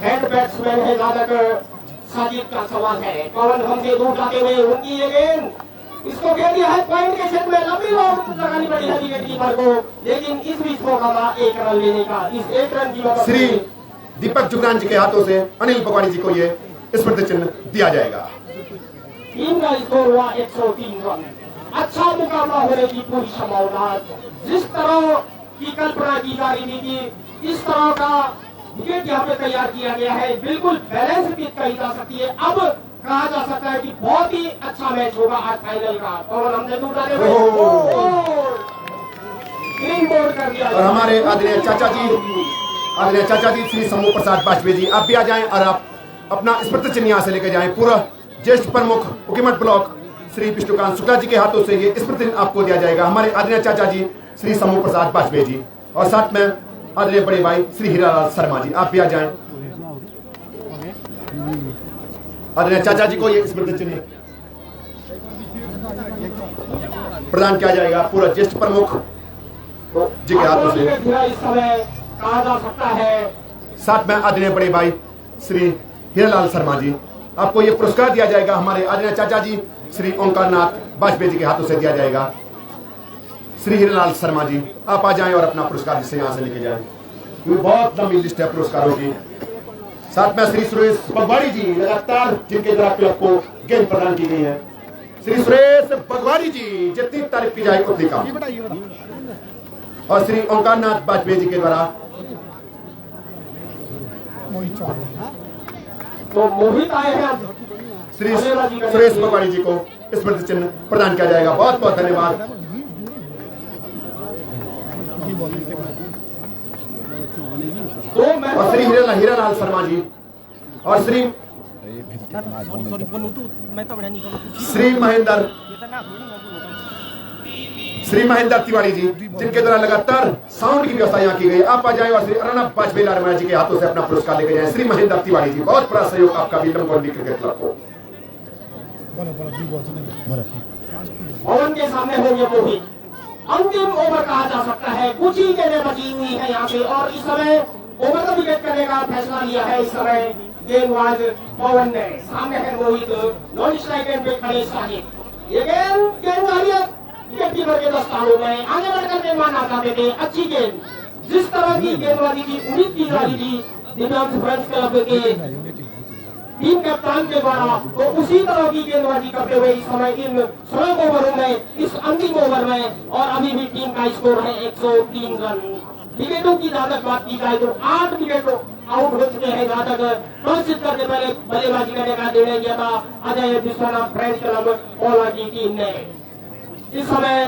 हैंड बैट्समैन है जहां तक साजिद का सवाल है। पवन हमसे दूर जाते हुए उनकी ये गेंद, इसको कह दिया है पॉइंट के क्षेत्र में, लंबी बॉल लगानी पड़ी है विकेट कीपर को, लेकिन इस बीच मौका था 1 रन लेने का। इस 1 रन की मदद श्री दीपक जुगरान जी के हाथों से अनिल बगवाड़ी जी को ये स्मृति चिन्ह दिया जाएगा। टीम का स्कोर हुआ 103 रन। अच्छा मुकाबला होने की पूरी संभावना। जिस तरह की कल्पना की जा रही थी कि इस तरह का विकेट यहाँ पे तैयार किया गया है, बिल्कुल बैलेंस पिच कही जा सकती है। अब कहा जा सकता है कि बहुत ही अच्छा मैच होगा आज फाइनल का। और हमसे दूर जाते हुए ग्रीन बोर्ड कर दिया। और हमारे आदरणीय चाचा जी श्री शंभू प्रसाद बाजपेयी जी आप भी आ जाएं और आप अपना स्मृति चिन्ह यहाँ से लेकर जाएं। पूरा ज्येष्ठ प्रमुख उकीमठ ब्लॉक श्री विष्णुकांत शुक्ला जी के हाथों से ये स्मृति चिन्ह आपको दिया जाएगा। हमारे आदरणीय चाचा जी श्री शंभू प्रसाद बाजपेयी जी और साथ में आदरणीय बड़े भाई श्री हीरालाल शर्मा जी आप भी आ जाएं। आदरणीय चाचा जी को ये स्मृति चिन्ह प्रदान किया जाएगा पूरा ज्येष्ठ प्रमुख जी के हाथों से। इस समय कहा जा सकता है साथ में आदरणीय बड़े भाई श्री हीरालाल शर्मा जी आपको ये पुरस्कार दिया जाएगा। हमारे आदरणीय चाचा जी श्री ओंकारनाथ बाजपेयी जी के हाथों से दिया जाएगा। श्री हीरालाल शर्मा जी आप आ जाएं और अपना पुरस्कार जिससे यहाँ से लेके जाएं। ये बहुत लंबी लिस्ट है पुरस्कारों की। साथ में श्री सुरेश बगवाड़ी जी लगातार जिनके द्वारा क्लब को गेंद प्रदान की गई है। श्री सुरेश बगवाड़ी जी जितनी तारीफ की जाए उतनी कम। और श्री ओंकारनाथ बाजपेयी जी के द्वारा तो मोहित आए हैं। श्री सुरेश बगवाड़ी जी को स्मृति चिन्ह प्रदान किया जाएगा। बहुत बहुत धन्यवाद। और श्री हीरालाल शर्मा जी और श्री महेंद्र तिवारी जी जिनके द्वारा लगातार साउंड की व्यवस्था यहाँ की गई। आप आ जाए और श्री अर्णब बाजपेयी लालमोरिया जी के हाथों से अपना पुरस्कार लेके जाए। श्री महेंद्र तिवारी जी बहुत बड़ा सहयोग आपका भी लमगोंडी क्रिकेट क्लब को। पवन के सामने होंगे मोहित। अंतिम ओवर कहा जा सकता है। कुछ ही गेंदें बची हुई है यहाँ से और इस समय ओवर का विकेट करने का फैसला लिया है। इस समय गेंदबाज पवन ने, सामने है मोहित, नॉन स्ट्राइक एंड पे खड़े साहिब। ये गेंदबाजी विकेट कीपर के दस्तानों में आगे बढ़कर गेंदबाज आ जाते थे। अच्छी गेंद, जिस तरह की गेंदबाजी की उम्मीद की जा रही थी दिव्यांश फ्रेंड्स क्लब के टीम कप्तान के द्वारा, तो उसी तरह की गेंदबाजी करते हुए इस समय इन 16 ओवरों में, इस अंतिम ओवर में, और अभी भी टीम का स्कोर है 103 रन। विकेटों की जहां तक बात की जाए तो 8 विकेट आउट हो चुके हैं। जहां तक टॉस जीत करके पहले बल्लेबाजी करने का निर्णय किया था अजय विश्वनाथ फ्रेंड्स क्लब ओला की टीम ने। इस समय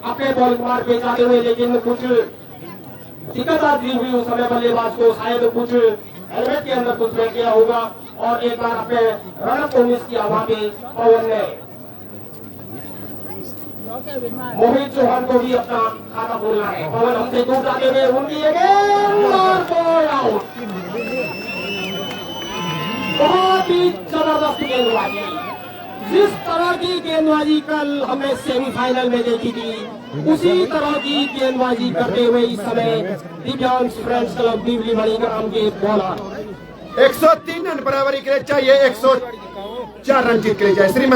अपने बॉलिंग मार्ग पे जाते हुए, लेकिन कुछ दिक्कत आती हुई उस समय बल्लेबाज को, शायद कुछ हेलमेट के अंदर कुछ बैठ गया होगा और एक बार अपने रन को मिस किया वहां पे पवन ने। मोहित चौहान को भी अपना खाता खोलना है। पवन हमसे दूर जाते हुए उनकी और बॉल आउट। बहुत ही जबरदस्त गेंदबाजी, जिस तरह की गेंदबाजी कल हमने सेमीफाइनल में देखी थी उसी तरह की गेंदबाजी करते हुए इस समय दिव्यांश फ्रेंड्स क्लब दिवली मणिग्राम के बॉलर 103 रन बराबरी के लिए चाहिए, 104 रन जीत के लिए चाहिए। श्रीमान